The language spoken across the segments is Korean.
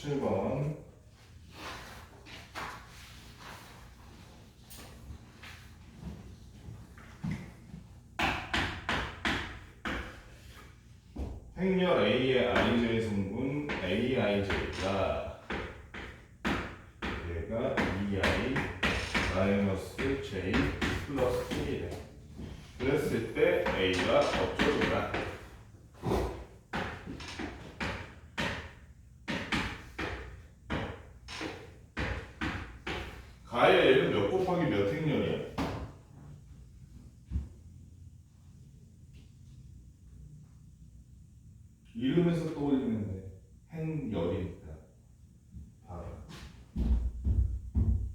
7번. 행렬 A의 IJ 성분 AIJ가 얘가 EI 마이너스 J 플러스 K래. 그랬을 때 A가 어쩌고라. 가의 L은 몇 곱하기 몇 행렬이야? 이름에서 떠올리는데 행열이니까 봐봐.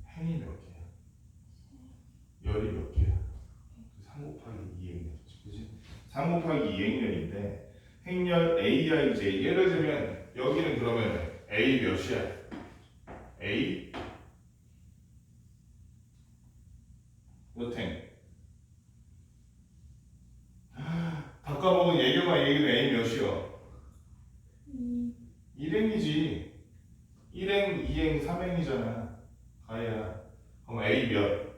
행이 몇 개야? 열이 몇 개야? 3 곱하기 2행렬이지, 그치? 3 곱하기 2행렬인데 행렬 AIJ 예를 들면 여기는 그러면 A 몇이야? A 몇 행? 다 까먹은 예경아 얘기는 A 몇이야? 1행이지. 1행, 2행, 3행이잖아. 가야. 그럼 A 몇?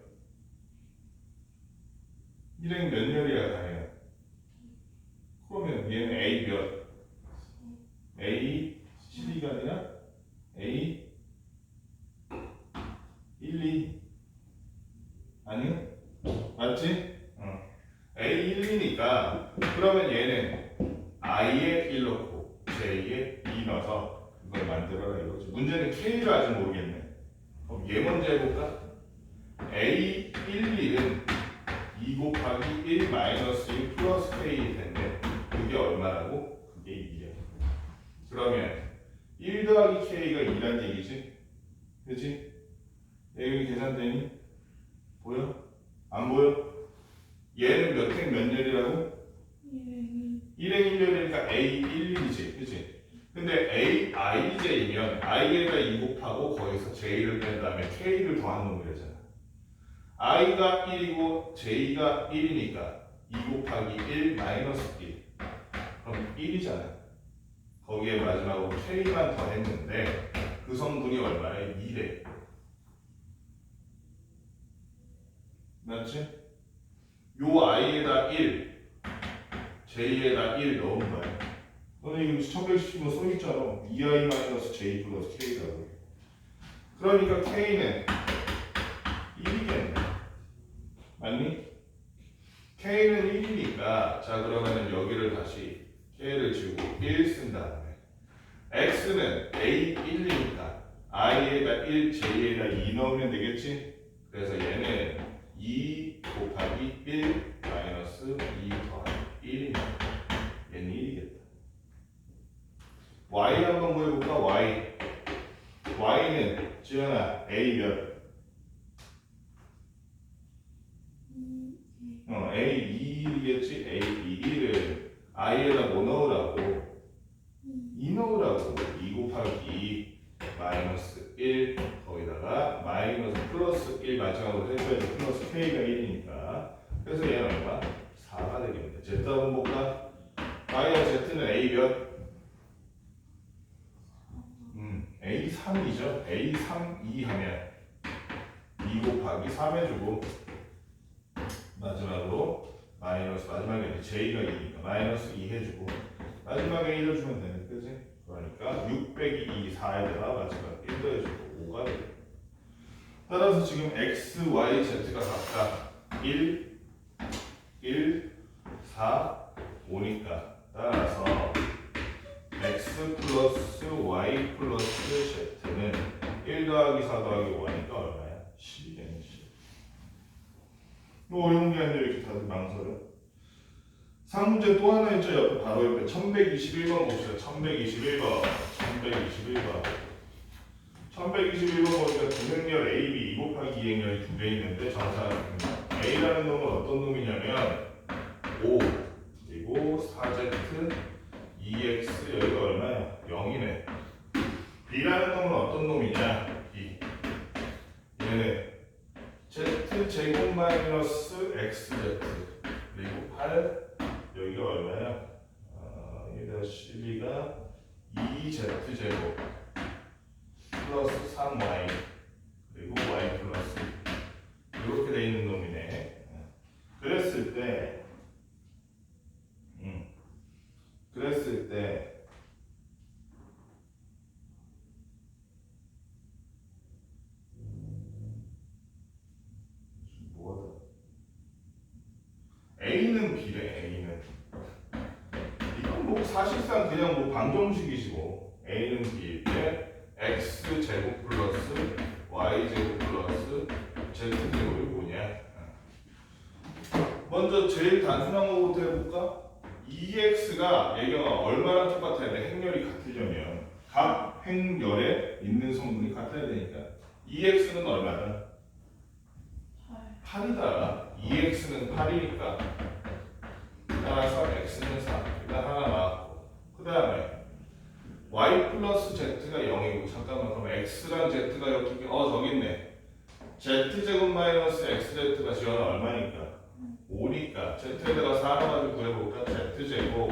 1행 몇 열이야, 가야? 그러면 얘는 A 몇? A 12가 아니라 A 1, 2 아니야? 맞지? A 1, 2니까 그러면 얘는 I에 1 넣고 J에 2 넣어서 그걸 만들어라 이거지. 문제는 K를 아직 모르겠네. 그럼 얘 먼저 해볼까? A 1, 1은 2 곱하기 1 마이너스 1 플러스 K 됐네. 그게 얼마라고? 그게 2야. 그러면 1 더하기 K가 2란 얘기지? 그치? 여기 계산되니? 보여? 안 보여? 얘는 몇 행 몇 열이라고? 1행 1열이니까 A 1, 1이지, 그치? 근데 A, IJ면 I가 2 곱하고 거기서 J를 뺀 다음에 K를 더한 놈이잖아. I가 1이고 J가 1이니까 2 곱하기 1 마이너스 1 그럼 1이잖아. 거기에 마지막으로 K만 더했는데 그 성분이 얼마야? 2래. 맞지? 요 I에다 1 J에다 1 넣은 거야. 너는 이거 1110은 써있잖아. 2I 마이너스 J 플러스 K라고. 그러니까 K는 1이겠네. 맞니? K는 1이니까 자 그러면은 여기를 다시 K를 지우고 1 쓴 다음에 X는 A 1이니까 I에다 1, J에다 2 넣으면 되겠지? 그래서 얘는 2 곱하기 1 마이너스 2 더하기 1이니까 얘는 1이겠다. Y 한번 구해볼까? Y는 지연아 A 몇? A 2이겠지? A 2를 I에다 뭐 넣으라고? 2 넣으라고. 2 곱하기 2 마이너스 1 거기다가 마이너스 플러스 1 마지막으로 해줘야지. 플러스 K가 1이니까 그래서 얘는 얼마? 4가 되겠네. Z 한번 볼까? Y와 Z는 A 몇? A 3이죠. A 3, 2 하면 2 곱하기 3 해주고 마지막으로 마이너스 마지막에 J가 2니까 마이너스 2 해주고 마지막에 1 해주면 되는 거지. 그러니까 6 빼기 2 4에다가 마지막에 1 더해주고 5가 되고. 따라서 지금 X, Y, Z가 각각 1, 1, 4, 5니까 따라서 X 플러스 Y 플러스 Z는 1 더하기 4 더하기 5니까 얼마야? 10이네. 10. 뭐 어려운 게 아니라 이렇게 다들 망설여. 상문제 또 하나 있죠. 옆에 바로 옆에 1121번 봅시다. 1121번 1121번 보니까 두행렬 AB 2 곱하기 2행렬이 두 개 있는데 정사합니다. A라는 놈은 어떤 놈이냐면 5 그리고 4Z 2X 여기가 얼마야? 0이네. B라는 놈은 어떤 놈이냐? B. 얘는 Z 제곱 마이너스 XZ 그리고 8 여기가 얼마야? 여기다 12가 2Z 제곱 사실상 그냥 뭐 방정식이시고 a는 b일 때 x 제곱 플러스 y 제곱 플러스 z 제곱이 뭐냐? 먼저 제일 단순한 거부터 해볼까? 2x가 얘가 얼마나 똑같아야 돼? 행렬이 같으려면 각 행렬에 있는 성분이 같아야 되니까 2x는 얼마다? 8이다. 2x는 8이니까 따라서 x는 4. 일단 하나 나왔고 그 다음에 y 플러스 z가 0이고 잠깐만 그럼 x랑 z가 여기 저기 있네. z제곱 마이너스 xz가 지원은 얼마니까? 5니까 z에다가 4 넣어가지고 구해볼까? z제곱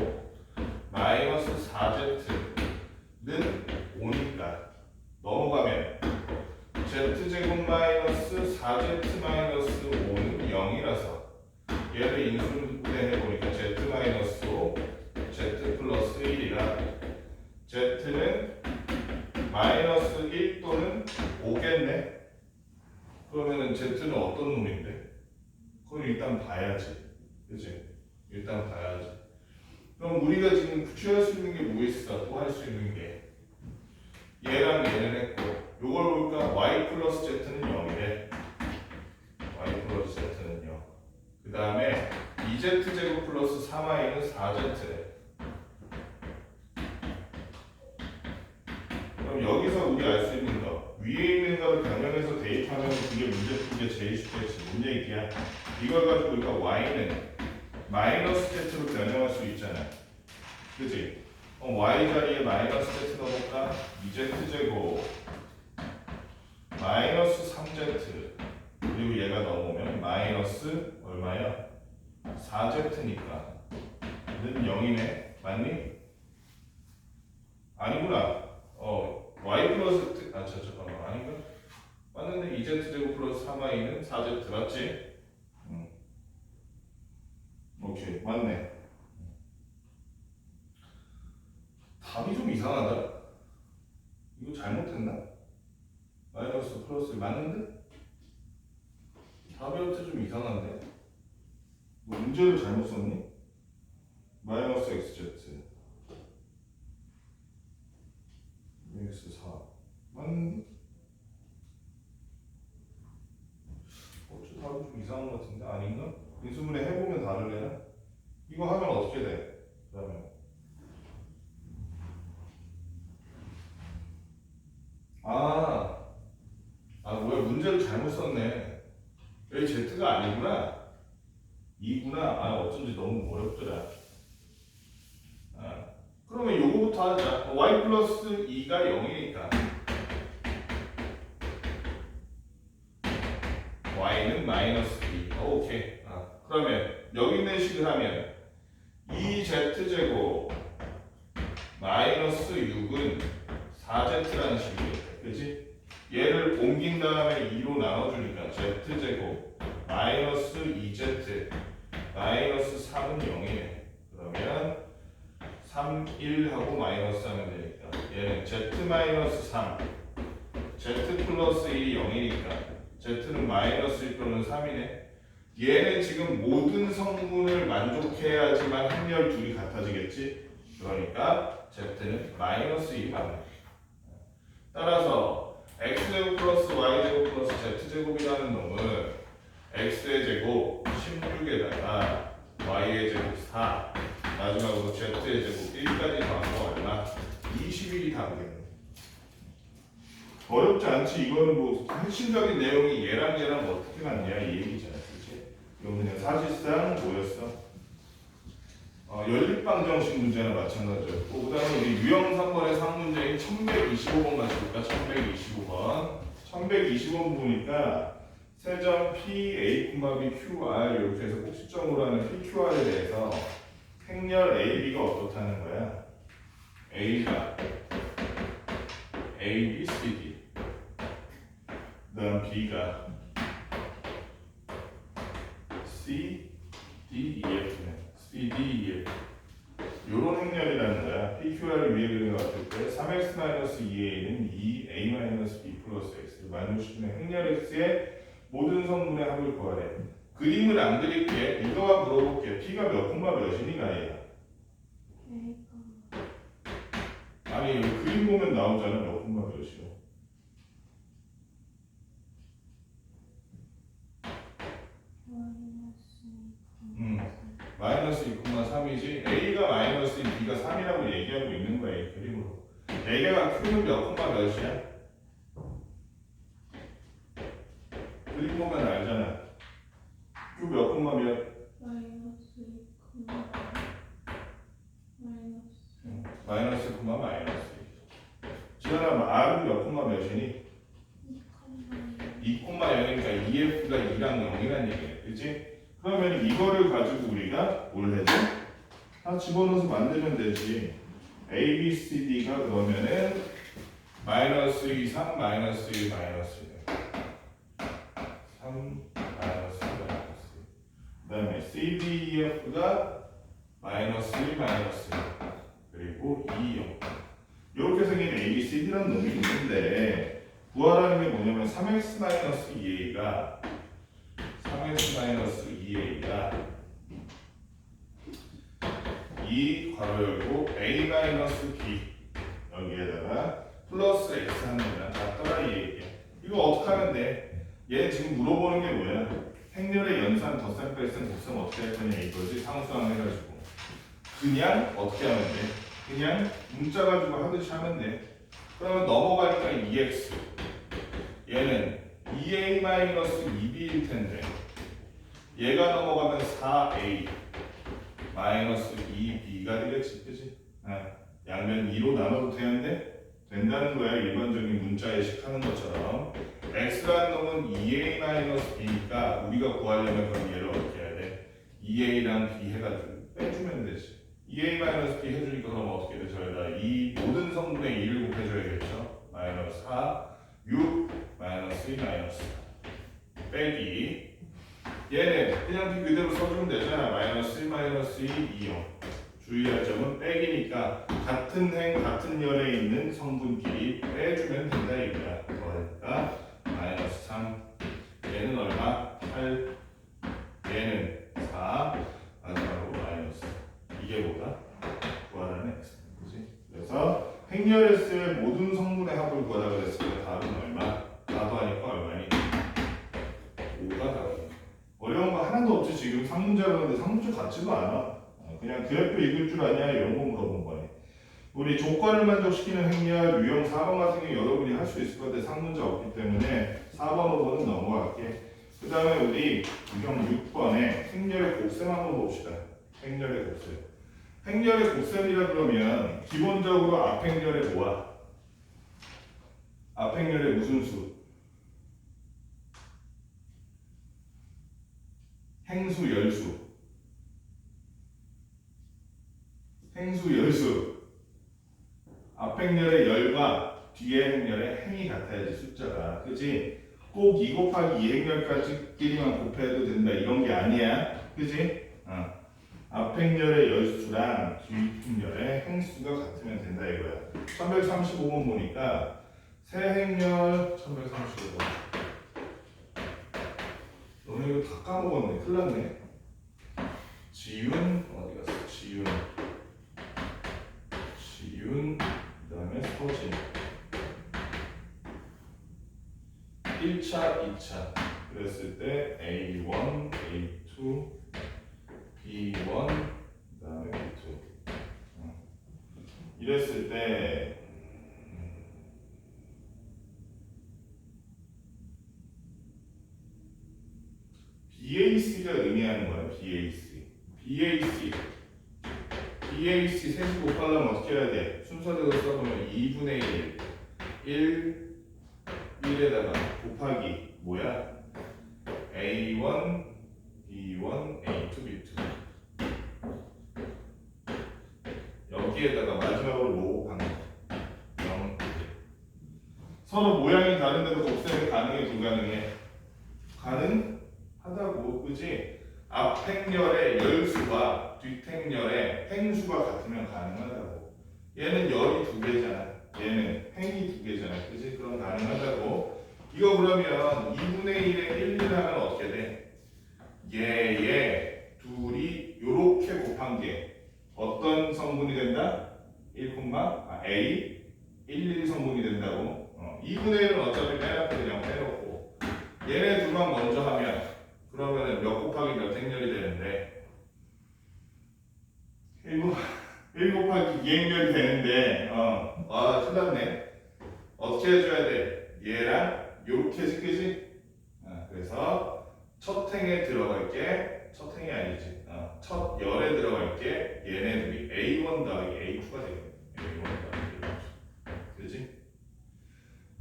마이너스 4z는 5니까 넘어가면 z제곱 마이너스 4z 마이너스 5는 0이라서 얘를 인수분해해보니까 z 마이너스 5 z 플러스 1이라 z는 마이너스 1 또는 5겠네. 그러면은 z는 어떤 놈인데? 그건 일단 봐야지. 그치? 일단 봐야지. 그럼 우리가 지금 구출할 수 있는 게 뭐 있어? 또 할 수 있는 게 얘랑 얘는 했고 요걸 볼까? y 플러스 z는 0이래. y 플러스 z는 0. 그 다음에 2z제곱 플러스 3y는 4z래. 그럼 여기서 우리 알 수 있는 거 위에 있는 거를 변형해서 대입하면 그게 문제 푸는 게 제일 쉽겠지. 뭔 얘기야? 이걸 가지고 우리가 y는 마이너스 z로 변형할 수 있잖아. 그치? y 자리에 마이너스 z 넣어볼까? 2z제곱 마이너스 3z 그리고 얘가 넘어오면 마이너스 얼마야? 4z니까 는 0이네. 맞니? 아니구나. y 플러스 잠깐만 아닌가? 맞는데 2z제곱 플러스 3y는 4z 맞지? 오케이 맞네. 답이 좀 이상하다. 이거 잘못했나? 마이너스 플러스 맞는데? 답이 어째 좀 이상한데? 너 문제를 잘못 썼니? 마이너스 xz x4 맞는데? 어째 답이 좀 이상한 것 같은데? 아닌가? 인수분해 해보면 다르려나? 이거 하면 어떻게 돼? 그러면 뭐야 문제를 잘못 썼네. 여기 z가 아니구나. 2구나. 어쩐지 너무 어렵더라. 그러면 요거부터 하자. y 플러스 2가 0이니까 y는 마이너스 2. 오케이. 그러면 여기 있는 식을 하면 2z제곱 마이너스 6은 4z라는 식이겠다. 그치? 얘를 옮긴 다음에 2로 나눠주니까 z제곱 마이너스 2z 마이너스 3은 0이네. 그러면 3, 1하고 마이너스 하면 되니까 얘는 z 마이너스 3 z 플러스 1이 0이니까 z는 마이너스 1 또는 3이네. 얘는 지금 모든 성분을 만족해야지만 행렬 둘이 같아지겠지. 그러니까 z는 마이너스 2 맞네. 따라서 x제곱 플러스 y제곱 플러스 z제곱이라는 놈은 x의 제곱 16에다가 y의 제곱 4 마지막으로 z의 제곱 1까지 더한 거 얼마? 21이 답이겠네. 어렵지 않지. 이거는 뭐 핵심적인 내용이 얘랑 어떻게 맞냐 이 얘기잖아. 그치? 이건 그냥 사실상 뭐였어? 연립방정식 문제나 마찬가지였고 그 다음에 우리 유형 3번의 상문제인 1125번 같이 볼까? 1125번 1125번 보니까 세점 P, A, B, Q, R 이렇게 해서 꼭지점으로 하는 P, Q, R에 대해서 행렬 A, B가 어떻다는 거야? A가 A, B, C, D 그 다음 B가 C, D, E, F네. C, D, E, F 요런 행렬이라는 거야. P, Q, R을 위에 그리는 것 같을 때 3x-2a는 2a-b 플러스 x 만족시키는 행렬 x의 모든 성분의 합을 구하래. 그림을 안 그릴게. 이거와 물어볼게. P가 몇 콤마 몇이니까 얘가 아니 여기 그림 보면 나오잖아. 몇 콤마 몇이요. 마이너스 2,3이지. A가 마이너스 2, B가 3이라고 얘기하고 있는 거야. 이 그림으로. A가 Q는 몇 콤마 몇이야? 그림 보면 알잖아. Q 몇 콤마 몇? 마이너스 콤마 마이너스. 지현아, R은 몇 콤마 몇이니? 2 콤마 0이니까 EF가 2랑 0이란 얘기야. 그치? 그러면 이거를 가지고 우리가 뭘 해줘? 다 집어넣어서 만들면 되지. A, B, C, D가 그러면은 마이너스 2, 3, 마이너스 1, 마이너스 1. 3, 마이너스 1, 마이너스 1. 그 다음에 C, D, E, F가 마이너스 1, 마이너스 1. 그리고 2, 0. 이렇게 생긴 A, B, C, D라는 놈이 있는데 구하라는 게 뭐냐면 3x-2a가 3x-2a가 2 괄호 열고 a-b 여기에다가 플러스 x 하면 같더라 이 얘기야. 이거 어떻게 하면 돼? 얘 지금 물어보는 게 뭐야? 행렬의 연산, 덧셈, 뺄셈, 곱셈 어떻게 할 거냐 이거지. 상수항 해가지고 그냥 어떻게 하면 돼? 그냥 문자 가지고 하듯이 하면 돼. 그러면 넘어가니까 2x 얘는 2a-2b일 텐데 얘가 넘어가면 4a 마이너스 2b가 되겠지, 그치? 양면 2로 나눠도 되는데 된다는 거야. 일반적인 문자 예식하는 것처럼. x라는 놈은 2a-b니까 우리가 구하려면 그럼 얘를 어떻게 해야 돼? 2a랑 b 해가지고 빼주면 되지. 2a-b 해주니까 그럼 어떻게 돼? 저희가 이 모든 성분의 2를 곱해줘야겠죠? 마이너스 4, 6, 마이너스 2, 마이너스 4 빼기 얘는 그냥 그대로 써주면 되잖아. 마이너스 1, 마이너스 2, 2, 0. 주의할 점은 빼기니까 같은 행, 같은 열에 있는 성분끼리 빼주면 된다 이거야. 그러니까 마이너스 3 얘는 얼마? 8 얘는 4 마지막으로 마이너스 이게 뭐다? 구하라는 x 그치? 그래서 행렬S의 모든 성분의 합을 구하라 그랬을 때 답은 얼마? 나도 하니까 얼마니? 5가 답이야. 어려운 거 하나도 없지. 지금 상문자로 하는데 상문자 같지도 않아. 그냥 그래프 읽을 줄 아냐 이런 거 물어본 거네. 우리 조건을 만족시키는 행렬 유형 4번 같은 경우 여러분이 할 수 있을 것 같아. 상문자 없기 때문에 4번, 5번은 넘어갈게. 그 다음에 우리 유형 6번에 행렬의 곱셈 한번 봅시다. 행렬의 곱셈. 행렬의 곱셈이라 그러면 기본적으로 앞행렬의 뭐야? 앞행렬의 무슨 수? 행수, 열수. 행수, 열수. 앞행렬의 열과 뒤에 행렬의 행이 같아야지 숫자가. 그치? 꼭 2 곱하기 2행렬까지끼리만 곱해도 된다 이런 게 아니야. 그치? 앞행렬의 열수랑 뒤행렬의 행수가 같으면 된다 이거야. 1135번 보니까 세행렬 1135번. 너네 이거 다 까먹었네. 큰일 났네. 지윤 어디 갔어? 지윤 그 다음에 서진 1차, 2차 그랬을 때 A1, A2, B1 그 다음에 B2 이랬을 때 BAC가 의미하는 거야. BAC 셋이 곱하려면 어떻게 해야 돼? 순서대로 써보면 2분의 1 1에다가 곱하기 뭐야? A1, B1, A2, B2 여기에다가 마지막으로 뭐 곱한 거 0. 서로 모양이 다른데도 곱셈이 가능해 불가능해? 가능하다고. 그치? 앞행렬의 열수와 뒷행렬의 행수가 같으면 가능하다고. 얘는 열이 2개잖아. 얘는 행이 2개잖아. 그치? 그럼 가능하다고. 이거 그러면 2분의 1에 1, 1 하면 어떻게 돼? 얘 둘이 요렇게 곱한 게 어떤 성분이 된다? A 1, 2성분이 된다고. 2분의 1은 어차피 빼놓고 그냥 빼놓고 얘네 둘만 먼저 하면 그러면은 몇 곱하기 몇 행렬이 되는데 1 곱하기 2행렬이 되는데 큰일 났네. 어떻게 해줘야 돼? 얘랑 요렇게 해지 그지? 그래서 첫 행에 들어갈게 첫 행이 아니지 첫 열에 들어갈게 얘네들이 A1 더하기 A2가 되겠네. A1 더하기 A2 그지?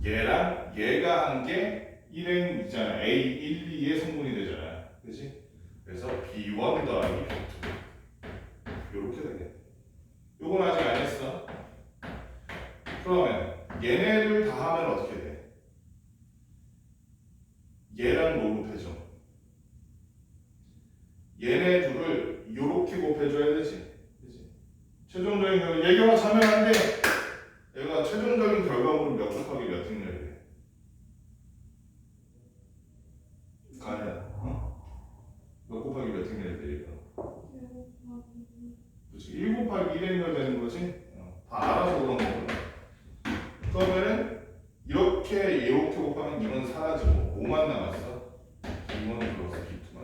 얘랑 얘가 한 게 1행 있잖아. A1, 2의 성분이 되잖아. 그지? 그래서 B1 더하기 B2 요렇게 되겠네. 요건 아직 안 했어. 그러면 얘네를 다 하면 어떻게 돼? 얘랑 뭐 곱해줘? 얘네 둘을 요렇게 곱해줘야 되지. 그치? 최종적인 결과 얘가 자면 안 돼. 얘가 최종적인 결과물은 몇 곱하기 몇 행렬이 돼? 가야 몇 곱하기 몇 행렬이 돼 이거? 그치? 1 곱하기 1행렬 되는 거지? 다 알아서 그런 거구나. 그러면은 이렇게 곱하면 2는 사라지고 5만 남았어. B1은 들어서 B2만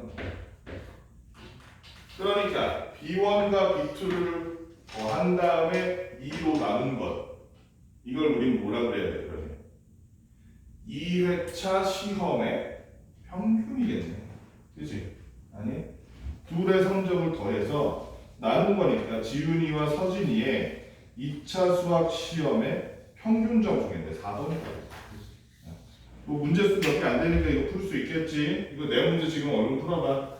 그러니까 B1과 B2를 더한 다음에 2로 나눈 것 이걸 우린 뭐라 그래야 돼 그러면? 2회차 시험의 평균이겠네. 그치? 아니? 둘의 성적을 더해서 나눈 거니까 지윤이와 서진이의 2차 수학 시험의 평균 점수인데 4번이다. 뭐 문제 수 몇 개 안 되니까 이거 풀 수 있겠지. 이거 내 문제 지금 얼른 풀어봐.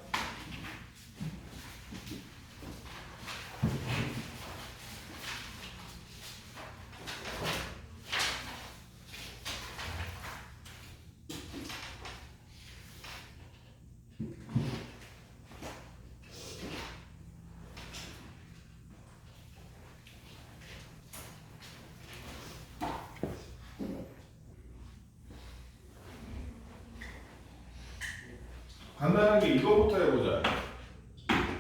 간단하게 이거부터 해보자.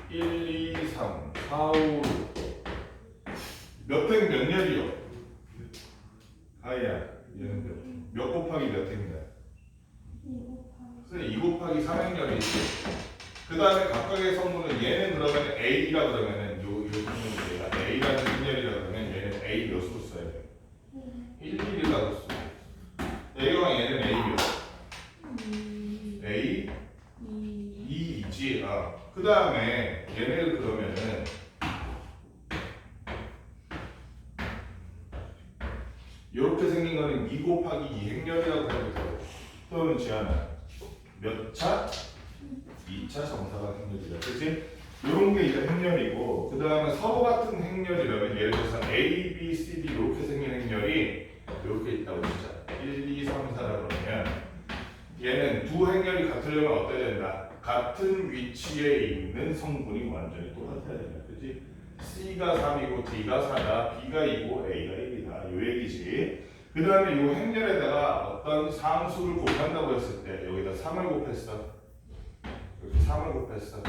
1, 2, 3, 4, 5, 몇 행 몇 열이요? 아야, 얘는 몇 곱하기 몇 행이야? 2 곱하기 3행열이 그 다음에 각각의 성분은 얘는 그러면 A라 그러면은 요 성분이 얘가 A라는 행열이라 그러면 얘는 A 몇으로 써야 돼? 1, 1이라고 써. 얘가 얘는 A요. A 2이지. 그 다음에 얘네를 그러면은 이렇게 생긴 거는 2 곱하기 2 행렬이라고 해도 되고 또는 지하나 몇 차? 2차 정사각 행렬이다. 그치? 이런 게 이제 행렬이고 그 다음에 서로 같은 행렬이라면 예를 들어서 A, B, C, D 이렇게 생긴 행렬이 이렇게 있다고 진짜 1, 2, 3, 4라 그러면 얘는 두 행렬이 같으려면 어때야 된다? 같은 위치에 있는 성분이 완전히 똑같아야 된다. 그치? C가 3이고 D가 4다, B가 2고 A가 1이다. 요 얘기지. 그 다음에 요 행렬에다가 어떤 상수를 곱한다고 했을 때 여기다 3을 곱했어. 여기 3을 곱했어.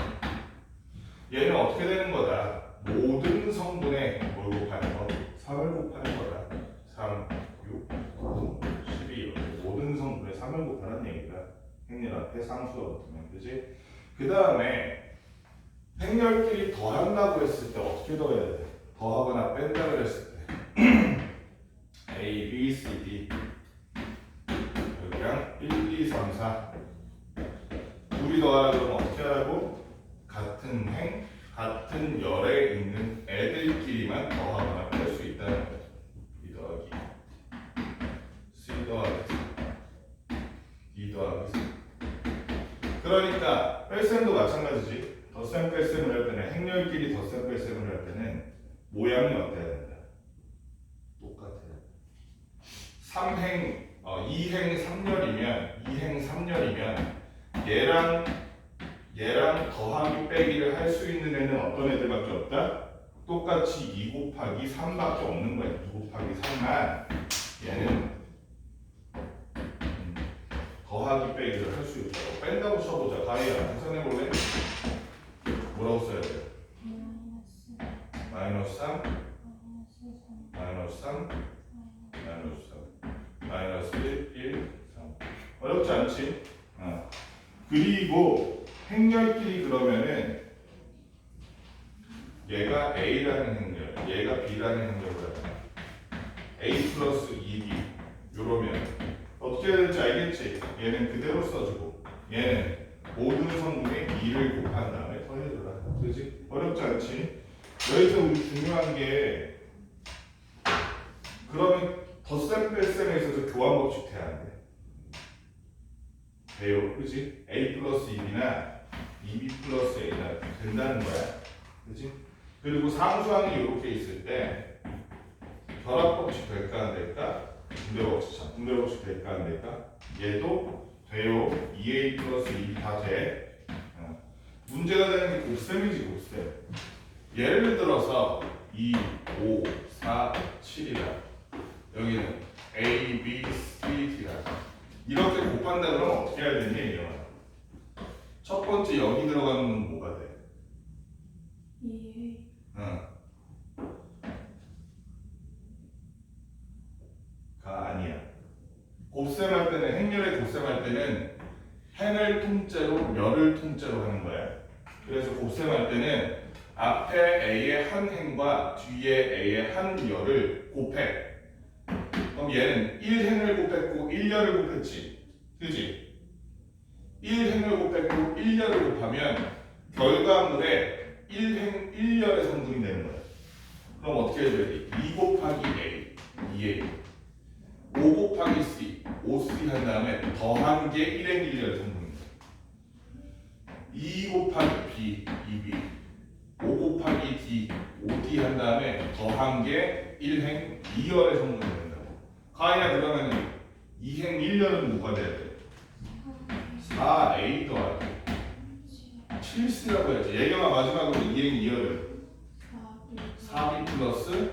얘는 어떻게 되는 거다? 모든 성분에 뭘 곱하는 거? 3을 곱하는 거다. 3, 6, 9, 12 모든 성분에 3을 곱하는 얘기다. 행렬 앞에 상수가 붙으면 그지? 그 다음에 행렬끼리 더한다고 했을 때 어떻게 더해야 돼? 더하거나 뺀다 그랬을 때 A, B, C, D 여기랑 1, 2, 3, 4 둘이 더하라 그러면 어떻게 하라고? 같은 행, 같은 열에 있는 애들끼리만 더하거나 뺄 수 있다는 거죠. B 더하기 C 더하기 D 더하기 C. 그러니까 뺄셈도 마찬가지지. 덧셈 뺄셈을 할 때는 행렬끼리 덧셈 뺄셈을 할 때는 모양이 어때야 된다? 똑같아요. 3행, 2행 3열이면 2행 3열이면 얘랑 더하기 빼기를 할 수 있는 애는 어떤 애들밖에 없다? 똑같이 2 곱하기 3밖에 없는 거야. 2 곱하기 3만 얘는 더하기 빼기를 할 수 있다고. 뺀다고 써보자. 가희야, 계산해볼래? 뭐라고 써야 돼요? 마이너스 3, 마이너스 3, 어렵지 않지? 그리고 행렬끼리 그러면은 얘가 A라는 행렬, 얘가 B라는 행렬을 하잖아. A 플러스 2B 요러면 어떻게 해야 될지 알겠지? 얘는 그대로 써주고 얘는 모든 성분의 2를 곱한 다음에 더해줘라. 그지? 어렵지 않지? 여기서 우리 중요한 게 그러면 덧셈 뺄셈에 있어서 교환 법칙 돼야 안 돼. 돼요. 그지? A 플러스 2B나 2B 플러스 A나 된다는 거야. 그지? 그리고 상수항이 이렇게 있을 때 결합 법칙 될까 안 될까? 분배 법칙, 분배 법칙 될까 안 될까? 얘도 돼요. 2A 플러스 2B 다 돼. 문제가 되는 게 곱셈이지 곱셈. 예를 들어서 2, 5, 4, 7이다. 여기는 A, B, C, D다. 이렇게 곱한다 그러면 어떻게 해야 되니? 첫 번째 여기 들어가는 건 뭐가 돼? 2A. 가 아니야. 곱셈할 때는 행렬의 곱셈할 때는 행을 통째로 멸을 통째로 하는 거야. 그래서 곱셈할 때는 앞에 A의 한 행과 뒤에 A의 한 열을 곱해. 그럼 얘는 1행을 곱했고 1열을 곱했지. 그지? 1행을 곱했고 1열을 곱하면 결과물에 1행 1열의 성분이 되는 거야. 그럼 어떻게 해줘야 돼? 2 곱하기 A, 2A. 5 곱하기 C, 5C 한 다음에 더한 게 1행 1열 성분입니다. 2 곱하기 B, 2B. 5 곱하기 D, 5D 한 다음에 더한 게 1행 2열의 성분이 된다고. 가야 그러면 2행 1열은 뭐가 돼야 돼? 4A 더하기 7C라고 해야지. 예경아 마지막으로 2행 2열은 4B 플러스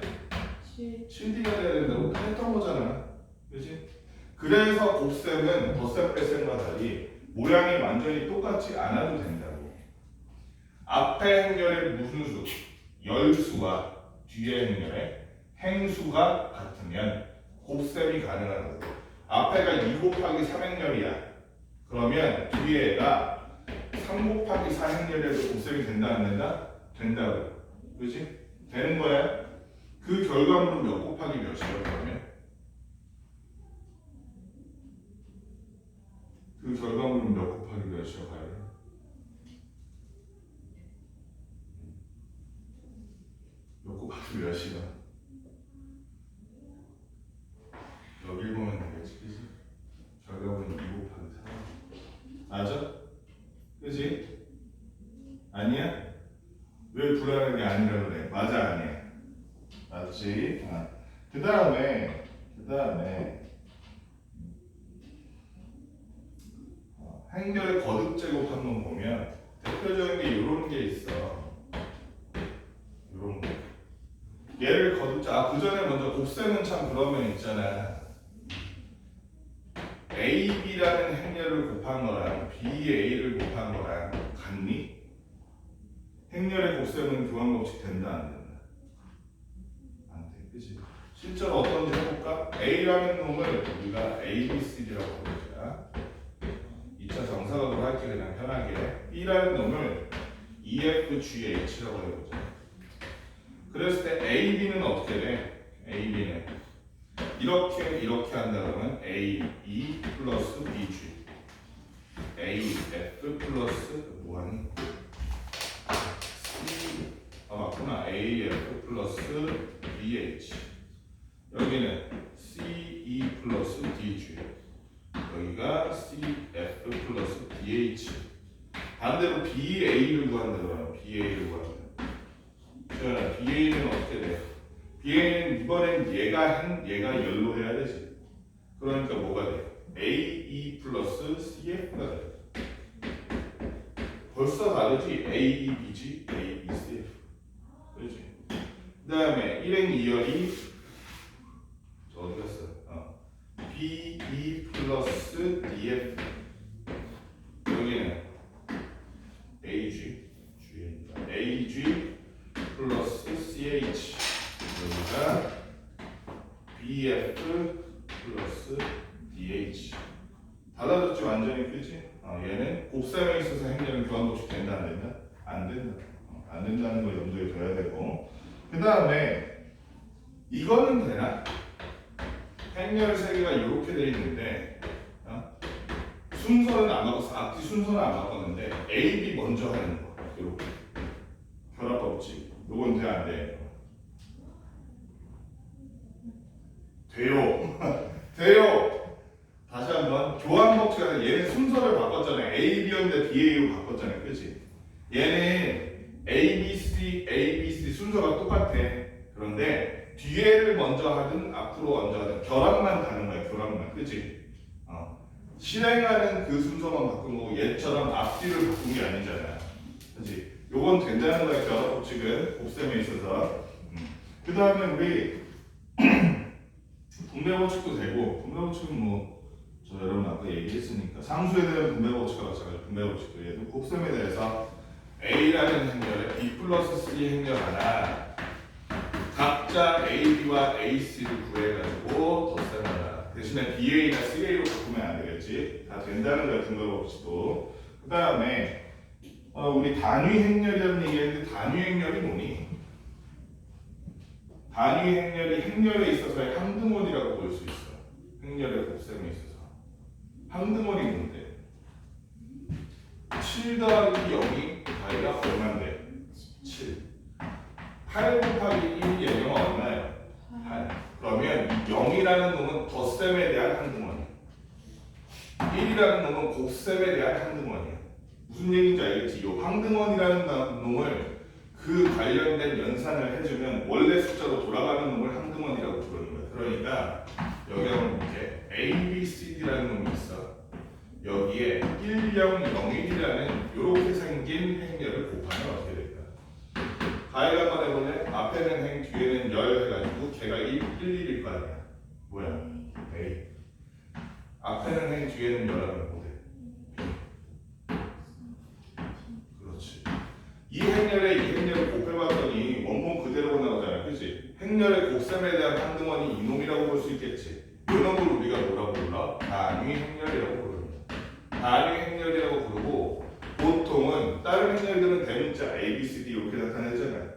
7D가 돼야 된다고 했던 거잖아. 그치? 그래서 곱셈은 덧셈 뺄셈과 달리 모양이 완전히 똑같지 않아도 된다고. 앞에 행렬의 무슨 수? 열수와 뒤에 행렬의 행수가 같으면 곱셈이 가능한 거고. 앞에가 2 곱하기 3행렬이야. 그러면 뒤에가 3 곱하기 4행렬에도 곱셈이 된다 안 된다? 된다고. 그치? 되는 거야. 그 결과물은 몇 곱하기 몇이라고 그러면? 그 결과물은 몇 곱하기 몇이라고 봐야 돼? 몇 곱하기 몇이야? 여길 보면 되겠지, 그지? 결과물은 2 곱하기 3. 맞아? 그지? 아니야? 왜 불안한 게 아니라 그래? 맞아, 아니야? 맞지? 그 다음에 행렬의 거듭 제곱 한번 보면 대표적인 게 이런 게 있어. 이런 거. 얘를 거듭자. 그 전에 먼저 곱셈은 참 그러면 있잖아. A, B라는 행렬을 곱한 거랑 B, A를 곱한 거랑 같니? 행렬의 곱셈은 교환 법칙 된다 안 된다? 안 돼, 그치? 실제로 어떤지 해볼까? A라는 놈을 우리가 A, B, C, D라고 부르자. 2차 정사각으로 할게 그냥 편하게. B라는 놈을 EFGH라고 해보자. 그랬을 때 A, B는 어떻게 돼? A, B는 이렇게 한다 그러면 A, E 플러스 BG A, F 플러스 뭐하니? C 맞구나. A, F 플러스 BH 여기는 C, E 플러스 DG 여기가 C, F 플러스 DH 반대로 BA를 구한다 그러면 BA를 구한다. BA는 어떻게 돼? BA는 이번엔 얘가 열로 해야 되지. 그러니까 뭐가 돼? AE 플러스 CF가 돼. 벌써 다르지? AEBG, AECF. 그렇지? 그 다음에 1행 2열이 어디 갔어? BE 플러스 DF 여기는 AG AG 플러스 CH 여기가 BF 플러스 DH 달라졌지 완전히. 그치? 얘는 곱셈에 있어서 행렬은 교환법칙 된다 안 된다? 안 된다. 안 된다는 걸 염두에 둬야 되고, 그 다음에 이거는 되나? 행렬 세 개가 이렇게 돼 있는데 순서는 안 바꿨어. 앞뒤 순서는 안 바꿨는데 A, B 먼저 하는 거. 이렇게 결합법칙. 요건 돼 안 돼? 돼요. 돼요. 다시 한번 교환법칙 하는 얘는 순서를 바꿨잖아요. A, B였는데 B, A로 바꿨잖아요. 그치? 얘는 A, B, C 순서가 똑같아. 그런데 뒤에를 먼저 하든 앞으로 먼저 하든 결합만 가는 거야. 결합만. 그치? 실행하는 그 순서만 바꾼 거고 얘처럼 앞뒤를 바꾼 게 아니잖아. 그치? 요건 된다는 거야. 결합법칙은 곱셈에 있어서. 그 다음에 우리 분배법칙도 되고, 분배법칙은 뭐 저 여러분 아까 얘기했으니까 상수에 대한 분배법칙과 마찬가지로 분배법칙도 얘도 곱셈에 대해서 A라는 행렬에 B 플러스 C 행렬 하나 각자 A, B와 A, C를 구해가지고 덧셈하라. 대신에 B, A나 C, A로 바꾸면 안 되겠지. 다 된다는 거야. 분배법칙도. 그 다음에 우리 단위 행렬이라는 얘기했는데 단위 행렬이 뭐니? 단위 행렬이 행렬에 있어서의 항등원이라고 볼 수 있어. 행렬의 곱셈에 있어서. 항등원이 뭔데? 7 더하기 0이 다이가 얼마인데? 7. 8 곱하기 1이 얘가 얼마예요? 8. 그러면 0이라는 놈은 덧셈에 대한 항등원이야. 1이라는 놈은 곱셈에 대한 항등원이야. 무슨 얘기인지 알겠지? 이 항등원이라는 놈을 그 관련된 연산을 해주면 원래 숫자로 돌아가는 놈을 항등원이라고 부르는 거야. 그러니까 여기 한번 볼게. A, B, C, D라는 놈이 있어. 여기에 1, 0, 0, 1이라는 이렇게 생긴 행렬을 곱하면 어떻게 될까? 가위를 한번 해볼래? 앞에는 행, 뒤에는 열 해가지고 걔가 1, 1일 거 아니야. 뭐야? A. 앞에는 행, 뒤에는 열 하면 뭐 돼? 그렇지. 이 행렬에 이 행렬을 곱해봤더니 원본 그대로 나오잖아. 그치? 행렬의 곱셈에 대한 항등원이 이놈이라고 볼 수 있겠지. 이놈을 우리가 뭐라고 불러? 단위 행렬이라고 부릅니다. 단위 행렬이라고 부르고 보통은 다른 행렬들은 대문자 A, B, C, D 이렇게 나타내잖아요.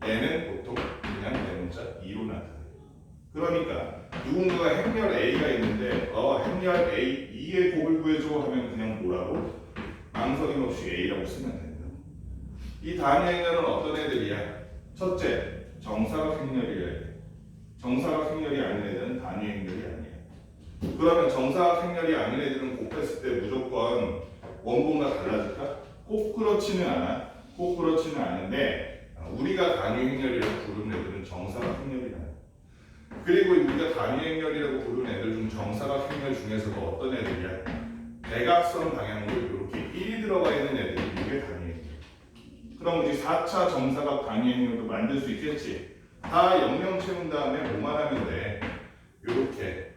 얘는 보통 그냥 대문자 2로 나타내요. 그러니까 누군가가 행렬 A가 있는데 행렬 A 2의 곱을 구해줘 하면 그냥 뭐라고? 망설임 없이 A라고 쓰면 됩니다. 이 단위 행렬은 어떤 애들이야? 첫째, 정사각 행렬이라 해. 정사각 행렬이 아닌 애들은 단위 행렬이 아니야. 그러면 정사각 행렬이 아닌 애들은 곱했을 때 무조건 원본과 달라질까? 꼭 그렇지는 않아. 꼭 그렇지는 않은데 우리가 단위 행렬이라고 부르는 애들은 정사각 행렬이 아니야. 그리고 우리가 단위 행렬이라고 부르는 애들 중 정사각 행렬 중에서도 어떤 애들이야? 대각선 방향으로 이렇게 1이 들어가 있는 애들이 이게 단위 행렬. 그럼 우리 4차 정사각 단위 행렬도 만들 수 있겠지? 다 0명 채운 다음에 뭐만 하면 돼? 이렇게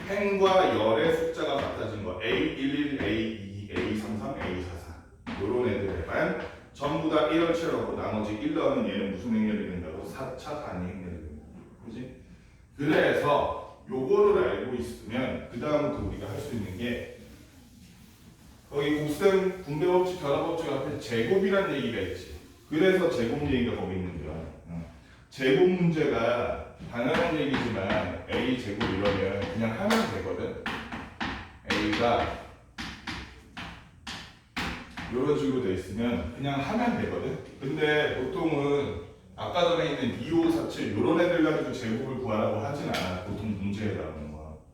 행과 열의 숫자가 같아진 거 A11, A22, A33, A44 요런 애들에만 전부 다 1을 채우고 나머지 1 넣으면 얘는 무슨 행렬이 된다고? 4차 단위 행렬이 된다. 그지? 그래서 요거를 알고 있으면 그 다음부터 우리가 할 수 있는 게 거기 곱셈, 분배법칙, 결합법칙 앞에 제곱이라는 얘기가 있지. 그래서 제곱 얘기가 거기 있는 거야. 제곱 문제가 당연한 얘기지만 A 제곱 이러면 그냥 하면 되거든. A가 이런 식으로 돼 있으면 그냥 하면 되거든. 근데 보통은 아까 전에 있는 2, 5, 4, 7 이런 애들 가지고 제곱을 구하라고 하진 않아. 보통 문제에 나오는 거.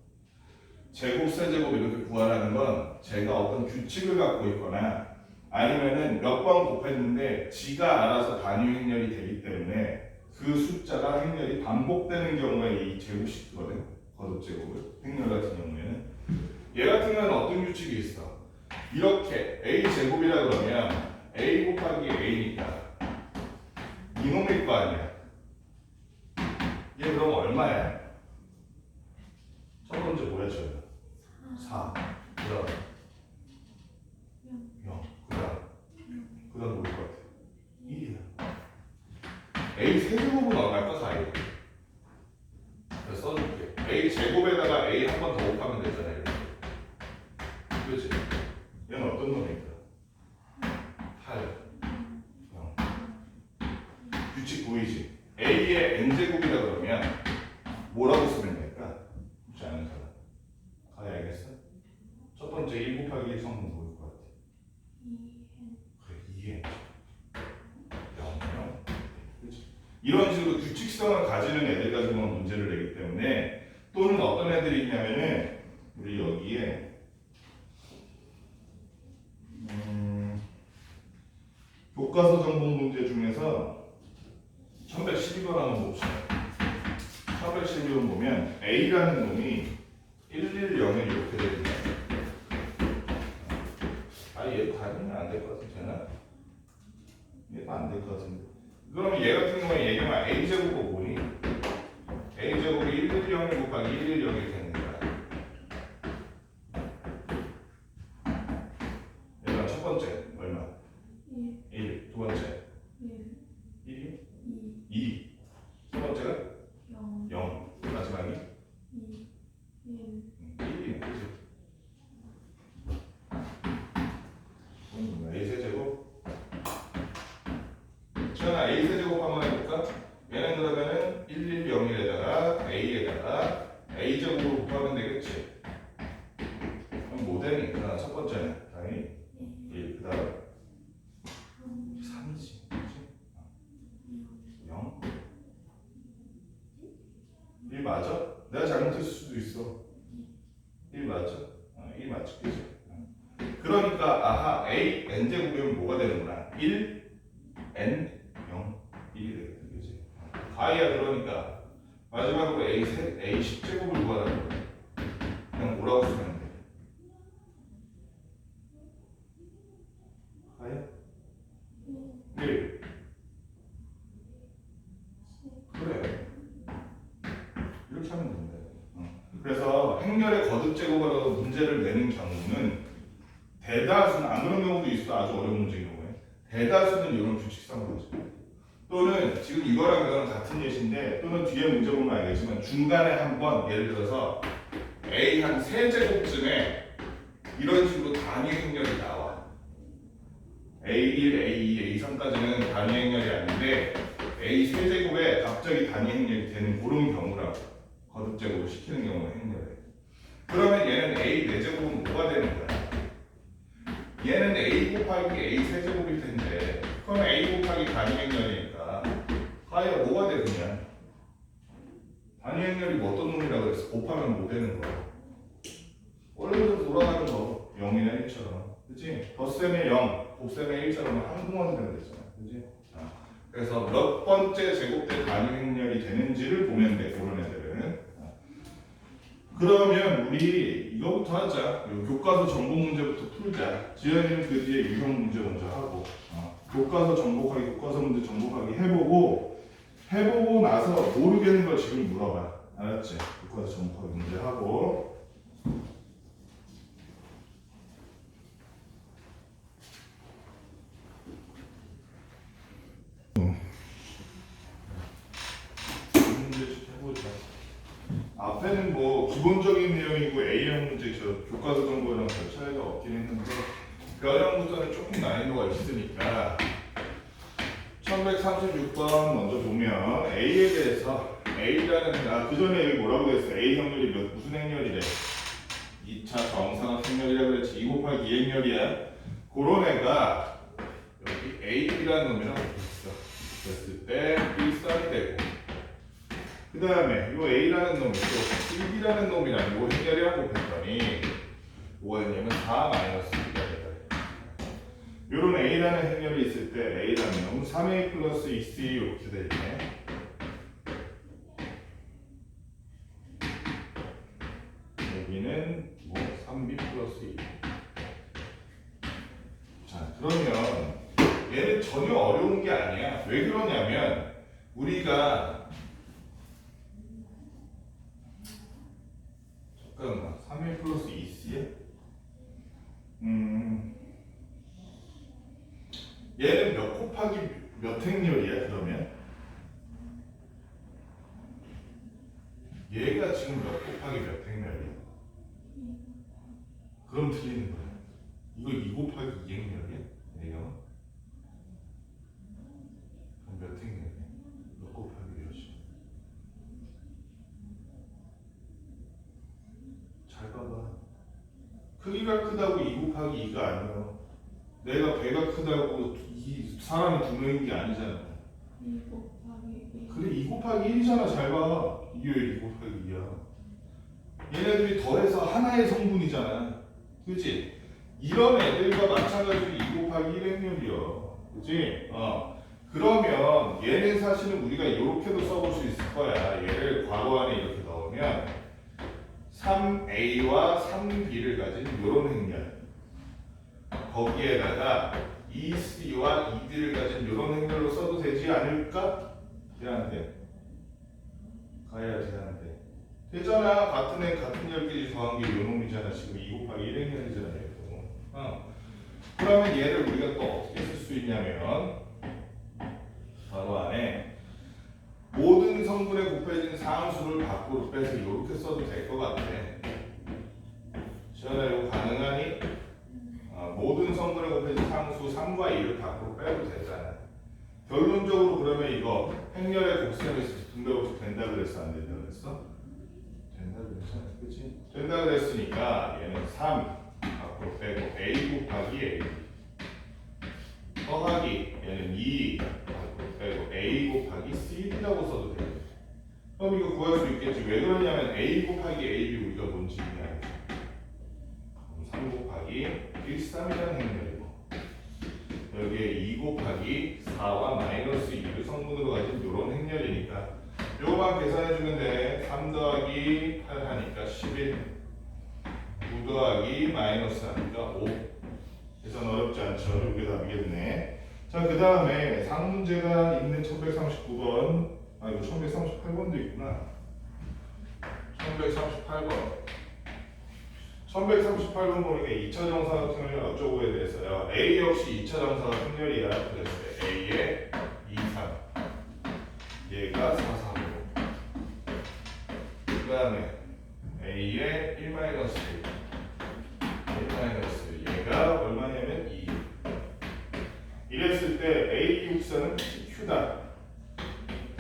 제곱, 세제곱 이렇게 구하라는 건 제가 어떤 규칙을 갖고 있거나 아니면은 몇 번 곱했는데 지가 알아서 단위 행렬이 되기 때문에 그 숫자가 행렬이 반복되는 경우에 이 제곱식거든. 거듭 제곱을. 행렬 같은 경우에는 얘 같은 경우는 어떤 규칙이 있어? 이렇게 A 제곱이라 그러면 A 곱하기 A니까 이놈일 거 아니야. 얘 그럼 얼마야? 첫 번째 뭐야 저요? 4. 그다음 0. 그다음 뭐일 것 같아? 1이야. A 세제곱은 얼마일까? 4일. 그래서 써줄게. A 제곱에다가 A 한 번 더 곱하면 되잖아요. 특성을 가지는 애들 가지고만 문제를 내기 때문에 또는 어떤 애들이 있냐면은 우리 여기에 교과서 전공 문제 중에서 1112번 한번 봅시다. 1112번 보면 A라는 놈이 110에 이렇게 되겠네. 얘 다니면 안 될 것 같은데. 얘도 안 될 것 같은데. 그러면 얘 같은 경우에 얘기하면 A제곱을 보니 A제곱이 110 곱하기 110이 되는 거야. 얘가 첫 번째 얼마? 1. 두 번째 1이? 2. 세 번째가 0. 마지막이 1이네. 그치? A 세제곱. 지현아 A 세제곱 한번 해볼까? 얘는 그러면은 110에다가 A에다가 A 제곱으로 곱하면 되겠지? 그럼 뭐 되니까 첫 번째는 당연히 1. 그 다음 3이지. 그치? 0. 1 맞아? 내가 잘못했을 수도 있어. 1 맞아? 1 맞지? 그치? 그러니까 아하 A n제곱이면 뭐가 되는구나. 1 n 0 1이 되겠다. 그치? 가이야. 그러니까 마지막으로 A 10제곱을 구하라는 거야. 그냥 뭐라고 쓰면 돼? 가이야? 1. 그래. 이렇게 하면 된다. 그래서 행렬의 거듭제곱으로 문제를 내는 경우는 대다수는 안 그런 경우도 있어. 아주 어려운 문제인 경우에 대다수는 이런 규칙상으로 하죠. 또는 지금 이거랑 이거랑 같은 예시인데 또는 뒤에 문제 보면 알겠지만 중간에 한번 예를 들어서 A 한 3제곱쯤에 이런 식으로 단위 행렬이 나와. A1, A2, A3까지는 단위 행렬이 아닌데 A 3제곱에 갑자기 단위 행렬이 되는 그런 경우라고. 거듭제곱을 시키는 경우는 행렬에. 그러면 얘는 A 4제곱은 뭐가 되는 거야? 얘는 A 곱하기 A 세제곱일 텐데 그럼 A 곱하기 단위 행렬이니까 하이가 뭐가 되느냐? 단위 행렬이 뭐 어떤 놈이라고 그랬어? 곱하면 뭐 되는 거야? 원래대로 돌아가는 거 0이나 1처럼 그치? 덧셈의 0, 곱셈의 1처럼 한동안 되면 되잖아 그치? 그래서 몇 번째 제곱대 단위 행렬이 되는지를 보면 돼 그런 애들은. 그러면 우리 이거부터 하자. 교과서 정복 문제부터 풀자. 지현이는 그 뒤에 유형 문제 먼저 하고 교과서 정복하기, 교과서 문제 정복하기 해보고 나서 모르겠는 거 지금 물어봐. 알았지? 교과서 정복하기 문제 하고 앞에는 뭐 기본적인 내용이고 A형 문제 저 교과서 정보랑 별 차이가 없긴 했는데 B형부터는 조금 난이도가 있으니까 1136번 먼저 보면 A에 대해서 A라는 그 전에 여기 뭐라고 했어? A 형렬이 무슨 행렬이래? 2차 정사각 행렬이라고 그랬지. 2 곱하기 2 행렬이야. 그런 애가 여기 A라는 놈이랑 붙었어. 그랬을 때 B 썰이 되고 그 다음에 이 A라는 놈이 또 B라는 놈이랑 요 행렬이라고 곱했더니 뭐가 되냐면 4 마이너스 B가 되다. 요런 A라는 행렬이 있을 때 A라는 놈은 3A 플러스 2C 이렇게 되네. 여기는 뭐 3B 플러스 2. 자 그러면 얘는 전혀 어려운 게 아니야. 왜 그러냐면 우리가 잠깐만 3A 플러스 2C에 얘는 몇 곱하기 몇 행렬이야 그러면? 얘가 지금 몇 곱하기 몇 행렬이야? 그럼 틀리는 거야. 이거 2 곱하기 2 행렬이야? 얘가 그럼 몇 행렬이야? 몇 곱하기 몇이야? 잘 봐봐. 크기가 크다고 2 곱하기 2가 아니야. 내가 배가 크다고 이 사람이 두 명인 게 아니잖아. 2 곱하기 2. 그래 2 곱하기 곱하기 1이잖아. 잘 봐. 이게 왜 2 곱하기 2야? 얘네들이 더해서 하나의 성분이잖아. 그치? 이런 애들과 마찬가지로 2 곱하기 1 행렬이야. 그치? 그러면 얘는 사실은 우리가 이렇게도 써볼 수 있을 거야. 얘를 괄호 안에 이렇게 넣으면 3a와 3b를 가진 이런 행렬, 거기에다가 2c와 2d를 가진 이런 행렬로 써도 되지 않을까? 안 돼. 가야지 안 돼. 되잖아. 같은 애 같은 열끼리 더한 게 요놈이잖아. 지금 2 곱하기 1 행렬이잖아요. 그러면 얘를 우리가 또 어떻게 쓸 수 있냐면 바로 안에 모든 성분에 곱해진 상수를 밖으로 빼서 이렇게 써도 될 것 같아. 시원아 이거 가능하니? 모든 성분에 곱해진 상수 3과 2를 밖으로 빼도 되잖아. 결론적으로 그러면 이거 행렬의 곱셈이 분배법칙 된다 그랬어? 안 된다 그랬어? 된다 그랬잖아. 그치? 된다 그랬으니까 얘는 3 밖으로 빼고 a 곱하기 a 더하기 얘는 2 밖으로 빼고 a 곱하기 cd라고 써도 돼. 그럼 이거 구할 수 있겠지. 왜 그러냐면 a 곱하기 ab 우리가 뭔지 알겠지. 3 곱하기 1, 3이라는 행렬이고 여기에 2 곱하기 4와 마이너스 2를 성분으로 가진 이런 행렬이니까 요거만 계산해주면 돼. 3 더하기 8 하니까 11 9 더하기 마이너스 하니까 5 계산 어렵지 않죠? 이게 답이겠네. 자, 그 다음에 상문제가 있는 1139번 이거 1138번도 있구나. 1138번 1138번 보니까 2차 정사각형의 어쩌고에 대해서요. A 역시 2차 정사각형이야. 그래서 A의 2, 3 얘가 4, 3으로 그 다음에 A의 1, 1 얘가 얼마냐면 2 이랬을 때 A 육사는 PQ다.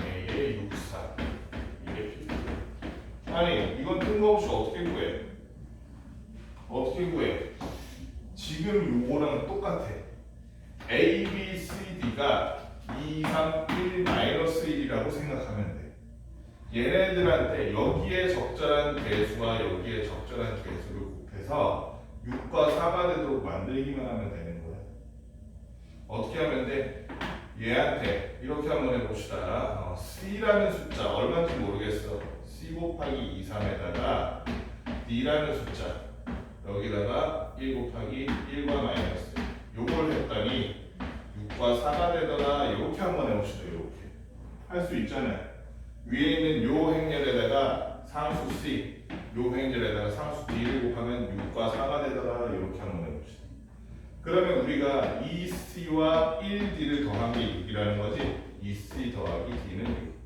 A의 6, 4 이게 PQ. 아니 이건 뜬금없이 어떻게 구해? 어떻게 구해? 지금 요거랑 똑같아. A, B, C, D가 2, 3, 1, 마이너스 1이라고 생각하면 돼. 얘네들한테 여기에 적절한 개수와 여기에 적절한 개수를 곱해서 6과 4가 되도록 만들기만 하면 되는 거야. 어떻게 하면 돼? 얘한테 이렇게 한번 해봅시다. C라는 숫자 얼마인지 모르겠어. C 곱하기 2, 3에다가 D라는 숫자 여기다가 1 곱하기 1과 마이너스 요걸 했더니 6과 4가 되더라. 이렇게 한번 해봅시다. 이렇게 할 수 있잖아요. 위에 있는 요 행렬에다가 상수 C 요 행렬에다가 상수 D를 곱하면 6과 4가 되더라. 이렇게 한번 해봅시다. 그러면 우리가 2C와 1D를 더한 게 6이라는 거지. 2C 더하기 D는 6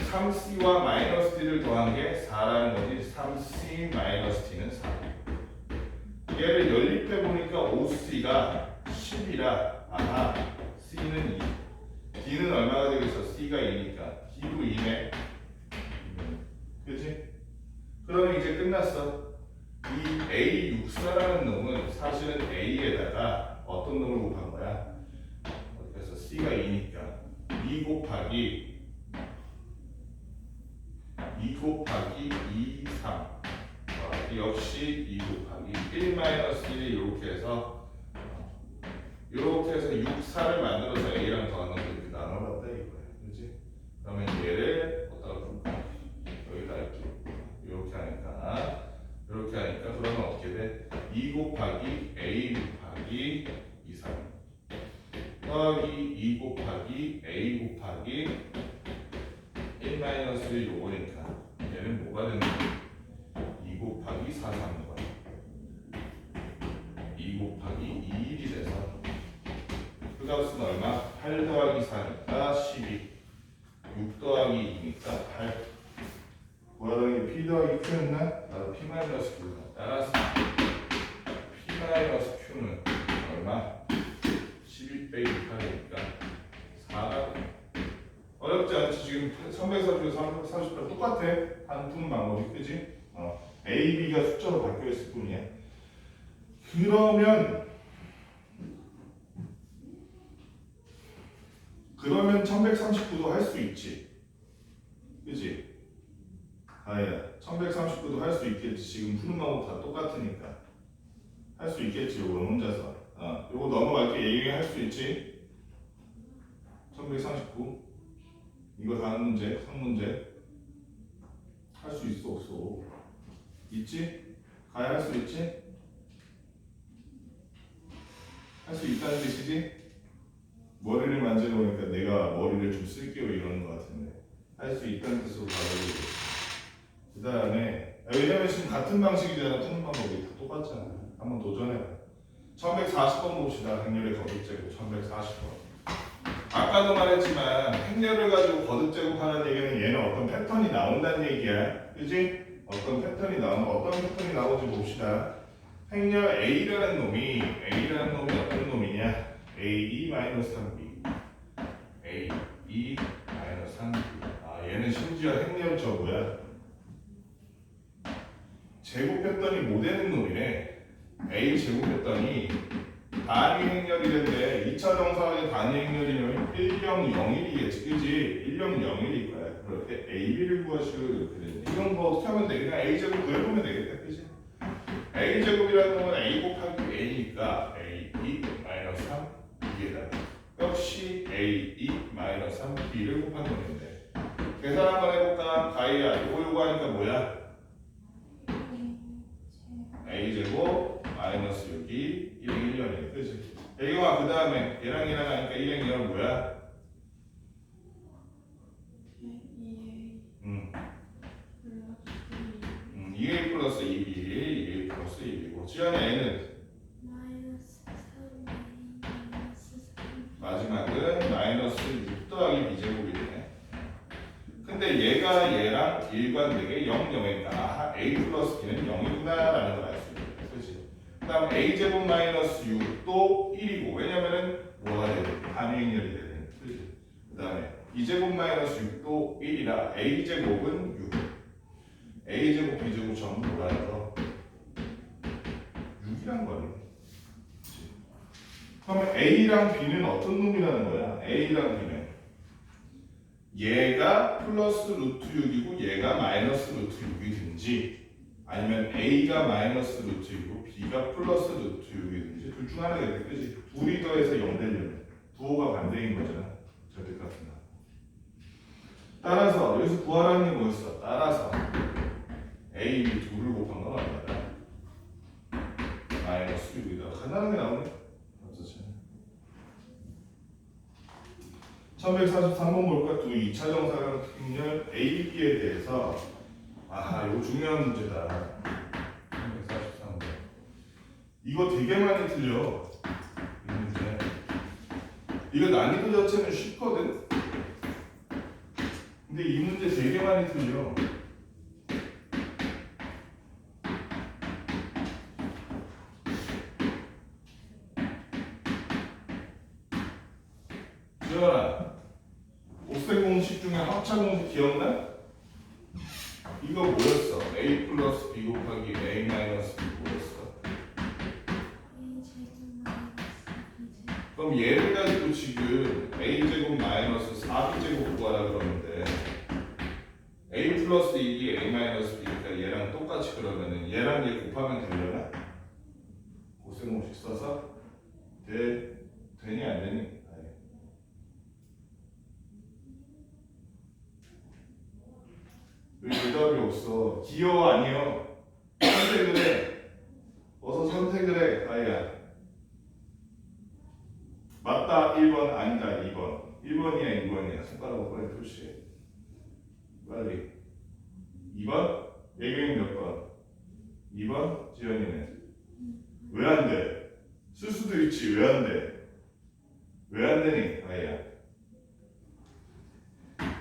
3C와 마이너스 D를 더한 게 4라는 거지. 3C 마이너스 D는 4 얘를 연립해 보니까 5C가 10이라 아하 C는 2 D는 얼마가 되겠어? C가 2니까 D도 2네. 그치? 그러면 이제 끝났어. 이 A64라는 놈은 사실은 A에다가 어떤 놈을 곱한 거야? 그래서 C가 2니까 2 곱하기 2, 3 역시 2 곱하기 1 마이너스 1 이렇게 해서 6, 4를 만들어서 A랑 더한 놈들 이렇게 나눠봤다 이거야. 그렇지? 그러면 얘를 어디다가 볼까? 여기다 이렇게 하니까 그러면 어떻게 돼? 2 곱하기 A 곱하기 2, 3 더하기 2 곱하기 A 곱하기 1 마이너스 1 요거니까 얘는 뭐가 되는 거야? 2 곱하기 4, 3 거야. 2 곱하기 2, 1이 돼서 그 값은 얼마? 8 더하기 4니까 12 6 더하기 2니까 8 뭐라는 게 P 더하기 Q였나? 나도 P 마이너스 Q다. 따라서 P 마이너스 Q는 얼마? 12 빼기 8이니까 4가 돼. 어렵지 않지? 지금 340에서 338 똑같아. 한 푸는 방법이 그지? A, B가 숫자로 바뀌어 있을 뿐이야. 그러면 그러면 1139도 할 수 있지. 그지? 아야 1139도 할 수 있겠지. 지금 푸는 방법 다 똑같으니까 할 수 있겠지. 요거 혼자서 요거 넘어갈게. 얘기할 수 있지. 1139 이거 다른 문제 3문제 할 수 있어 없어? 있지? 가야 할 수 있지? 할 수 있다는 뜻이지? 머리를 만져놓으니까 내가 머리를 좀 쓸게요 이러는 것 같은데 할 수 있다는 뜻으로 받아들이고 그 다음에 왜냐면 지금 같은 방식이잖아. 푸는 방법이 다 똑같잖아. 한번 도전해봐. 1140번 봅시다. 행렬의 거듭제곱 1140번. 아까도 말했지만 행렬을 가지고 거듭제곱하는 얘기는 얘는 어떤 패턴이 나온다는 얘기야. 그지? 어떤 패턴이 나오는지 봅시다. 행렬 A라는 놈이 어떤 놈이냐? A2-3B A2-3B 얘는 심지어 행렬 저거야. 제곱했더니 못 되는 놈이네. A 제곱했더니 단위 행렬이랬는데 2차 정사의 단위 행렬이면 1001이겠지. 그지? 1001일 거야. 그럴 때 AB를 구하시오 이렇게 되는데 이건 뭐 어떻게 하면 돼? 그냥 A 제곱 구해보면 되겠다. 그지? A 제곱이라는 건 A 곱하기 A니까 A2-3 B에다가 역시 A2-3B를 곱한 놈인데 계산 한번 해볼까? 가이야 요거 하니까 뭐야? A제곱 마이너스 6이 1행 1년이야. 그치? 애경아 그 다음에 얘랑 하니까 1행 2년 뭐야? 2A 플러스 2B 2A 플러스 2B고 지연이 A는? 마이너스 3A 마이너스 3 마지막은 마이너스 6 더하기 B제곱이 되네. 근데 얘가 얘랑 일관되게 0, 0이니까 A 플러스 B는 0이구나 라는 걸 알 수 있는 거야. 그치? 그 다음 A제곱 마이너스 6도 1이고 왜냐면은 뭐가 되든 단위행렬이 되든 그치? 그 다음에 B제곱 마이너스 6도 1이라 A제곱은 6 A제곱 B제곱 전부 뭐라서 6이란 거네. 그치? 그러면 A랑 B는 어떤 놈이라는 거야? A랑 B는 얘가 플러스 루트 6이고 얘가 마이너스 루트 6이든지 아니면 A가 마이너스 루트 6이고 B가 플러스 루트 6이든지 둘 중 하나겠네. 그치? 둘이 더해서 0 되려면 부호가 반대인 거잖아. 절대값이나. 따라서 여기서 구하라는 게 뭐였어? 따라서 A, B 둘을 곱한 건 얼마다? 마이너스 6이다. 간단하게 나오네. 어쩌지? 1143번 볼까? 두 2차 정사각 행렬 A, B에 대해서 이거 중요한 문제다. 1143번. 이거 되게 많이 틀려. 이 문제. 이거 난이도 자체는 쉽거든. 근데 이 문제 되게 많이 틀려. 지현아, 곱셈 공식 중에 합차 공식 기억나? 이거 뭐였어? A 플러스 B 곱하기 A 마이너스 B 뭐였어? A제곱 마이너스 B제곱 그럼 얘를 가지고 지금 A제곱 마이너스 4B제곱 구하라 그러는데 A 플러스 2이 A 마이너스 B니까 얘랑 똑같이 그러면은 얘랑 얘 곱하면 되려나? 곱셈 공식 써서 되니 안 되니? 왜 대답이 없어? 기여 아니요? 선택을 해. 어서 선택을 해. 아이야. 맞다 1번 아니다 2번. 1번이야 2번이야. 손가락으로 빨리 표시해. 빨리. 2번? 예경이 몇 번? 2번? 지연이는? 왜 안 돼? 쓸 수도 있지. 왜 안 돼? 왜 안 되니? 아이야.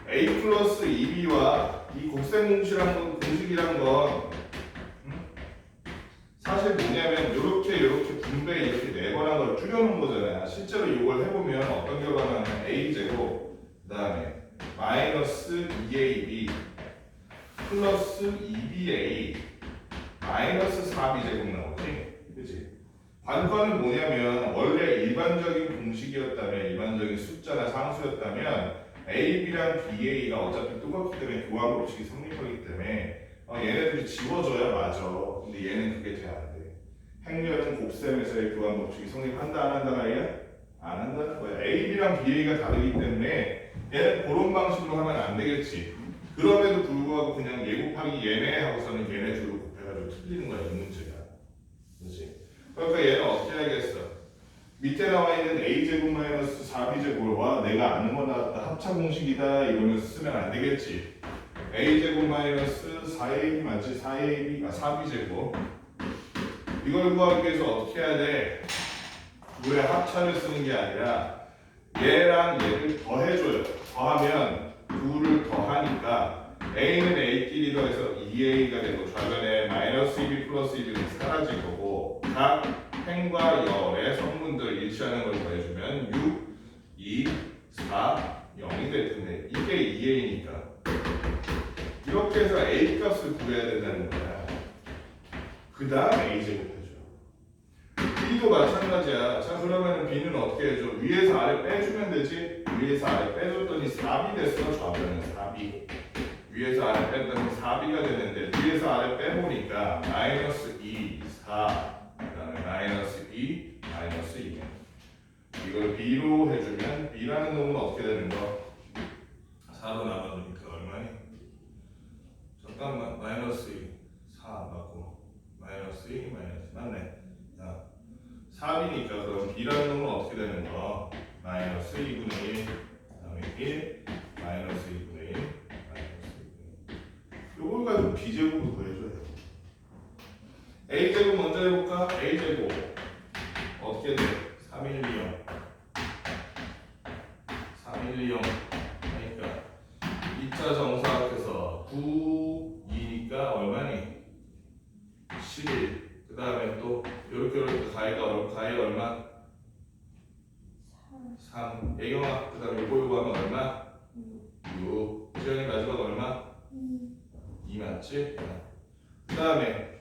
A 플러스 2B와 이 곱셈 공식이란 건 사실 뭐냐면 이렇게 분배 이렇게 내거나 걸 줄여놓은 거잖아요. 실제로 이걸 해보면 어떤 결과가 나면 A제곱 그 다음에 마이너스 2AB 플러스 2BA 마이너스 4B제곱 나오지. 그치? 관건은 뭐냐면 원래 일반적인 공식이었다면 일반적인 숫자나 상수였다면 A, B랑 B, A가 어차피 똑같기 때문에 교환 법칙이 성립하기 때문에 얘네들이 지워져야 맞아. 근데 얘는 그게 잘 안 돼. 행렬은 곱셈에서의 교환 법칙이 성립한다 안 한다 아이야? 안 한다는 거야. A, B랑 B, A가 다르기 때문에 얘는 그런 방식으로 하면 안 되겠지. 그럼에도 불구하고 그냥 얘 곱하기 얘네 하고서는 얘네 둘로 곱해가지고 틀리는 거야 이 문제가. 그렇지? 그러니까 얘는 어떻게 해야겠어? 밑에 나와 있는 a제곱 마이너스 4b제곱과 내가 아는 거 나왔다 합차 공식이다 이러면서 쓰면 안 되겠지. a제곱 마이너스 4ab 맞지? 4b제곱 이걸 구하기 위해서 어떻게 해야 돼? 왜 합차를 쓰는 게 아니라 얘랑 얘를 더해줘요. 더하면 2를 더하니까 a는 a끼리 더해서 2a가 되고 좌변에 마이너스 2b 플러스 2b는 사라질 거고 각 행과 열의 성분들 일치하는 걸 더해주면 6, 2, 4, 0이 될 텐데 이게 2a니까 이렇게 해서 a 값을 구해야 된다는 거야. 그 다음 a제곱 해줘. b도 마찬가지야. 자 그러면 b는 어떻게 해줘? 위에서 아래 빼주면 되지. 위에서 아래 빼줬더니 4b 됐어. 좌변은 4b. 위에서 아래 뺐더니 4b가 되는데 위에서 아래 빼보니까 마이너스 2, 4 그다음에 마이너스 2, 마이너스 2 이걸 b로 해주면 b라는 놈은 어떻게 되는 거? 4로 나눠주니까 얼마니? 잠깐만 마이너스 2, 4 맞고 마이너스 2, 마이너스 맞네. 자, 4b니까 그럼 b라는 놈은 어떻게 되는 거? 마이너스 2분의 1 그다음에 1 마이너스 2분의 1 마이너스 2분의 1 요걸 가지고 b제곱을 구해줘야 돼. a제곱 먼저 해볼까? a제곱 어떻게 돼? 3, 1, 2, 0 3, 1, 2, 0 하니까 2차 정사각해서 9, 2니까 얼마니? 11 그 다음에 또 요렇게 가위가 얼마? 3 애경아 그 다음에 요거 하면 얼마? 6 지연이 마지막 얼마? 2 맞지? 그 다음에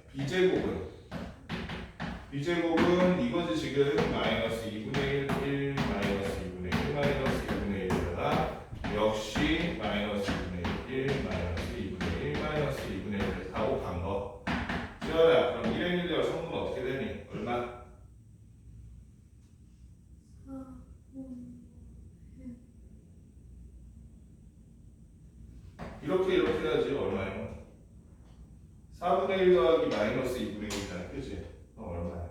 B제곱은 이거지 지금 마이너스 2분의 1 마이너스 2분의 1 마이너스 2분의 1에다가 역시 마이너스 2분의 1 마이너스 2분의 1 마이너스 2분의 1을 하고 간 거. 지연아 그럼 1행 1대 성분 어떻게 되니? 얼마? 4, 이렇게 해야지 얼마예요? 4분의 1 더하기 마이너스 2분의 1이잖아 그치? 그럼 얼마야?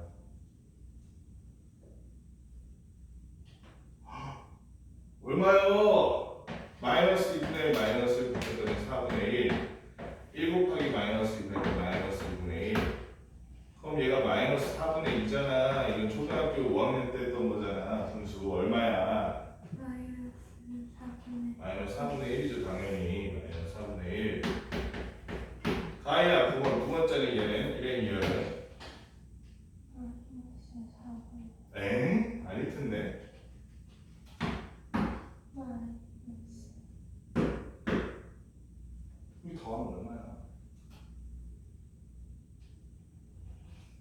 얼마요? 마이너스 2분의 1 마이너스 곱했더니 4분의 1 곱하기 마이너스 2분의 1 마이너스 2분의 1 그럼 얘가 마이너스 4분의 2잖아. 이건 초등학교 5학년 때 했던 거잖아. 분수 얼마야? 마이너스 4분의 1이죠 당연히. 마이너스 4분의 1 가희야 9번 두 번째는 얘는 1행 2열은 엥? 아닐 텐데 이 더하면 얼마야?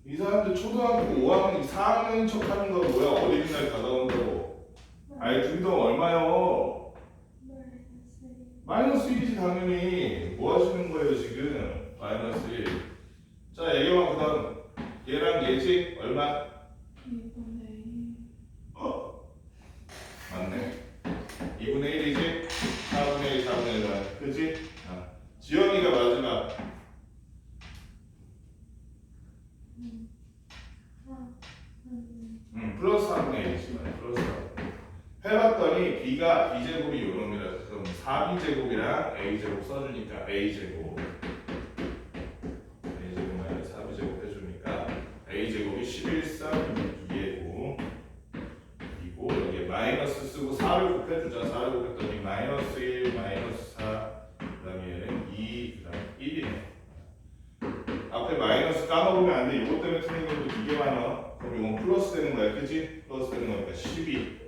이 사람들 초등학교 5학년 4학년인 척 하는 거 뭐야? 어린이날 다가온다고 아니 둘이 더 얼마요? 마이너스 1이지 당연히. 뭐 하시는 거예요 지금? 마이너스 1. 자 얘기만 그 다음 얘랑 얘지? 얼마? 2분의 1 맞네 2분의 1이지? 4분의 1 4분의 1 맞 그지? 지연이가 마지막 플러스 4분의 1이지 플러스 4분의 1 해봤더니 b가 b제곱이 요놈이라서 그럼 4b제곱이랑 a제곱 써주니까 a제곱 마이너스 4b제곱 해주니까 a제곱이 11, 3, 2이고 이고 여기에 마이너스 쓰고 4를 곱해주자. 4를 곱했더니 마이너스 1, 마이너스 4 그 다음에 얘는 2, 그 다음에 1이네. 앞에 마이너스 까먹으면 안 돼. 이것 때문에 틀린 것도 이게 많아. 그럼 이건 플러스 되는 거야 그치? 플러스 되는 거니까 12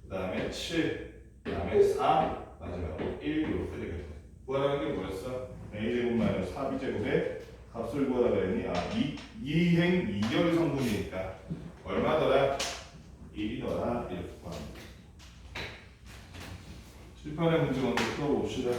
그 다음에 7 그 다음에 4 마지막으로 1 이렇게 되겠네. 구하라는 게 뭐였어? a제곱 마이너스 4b제곱의 값을 구하라 그랬니? 2행 2결 성분이니까 얼마더라? 1이더라. 이렇게 구합니다. 칠판의 문제 먼저 풀어봅시다.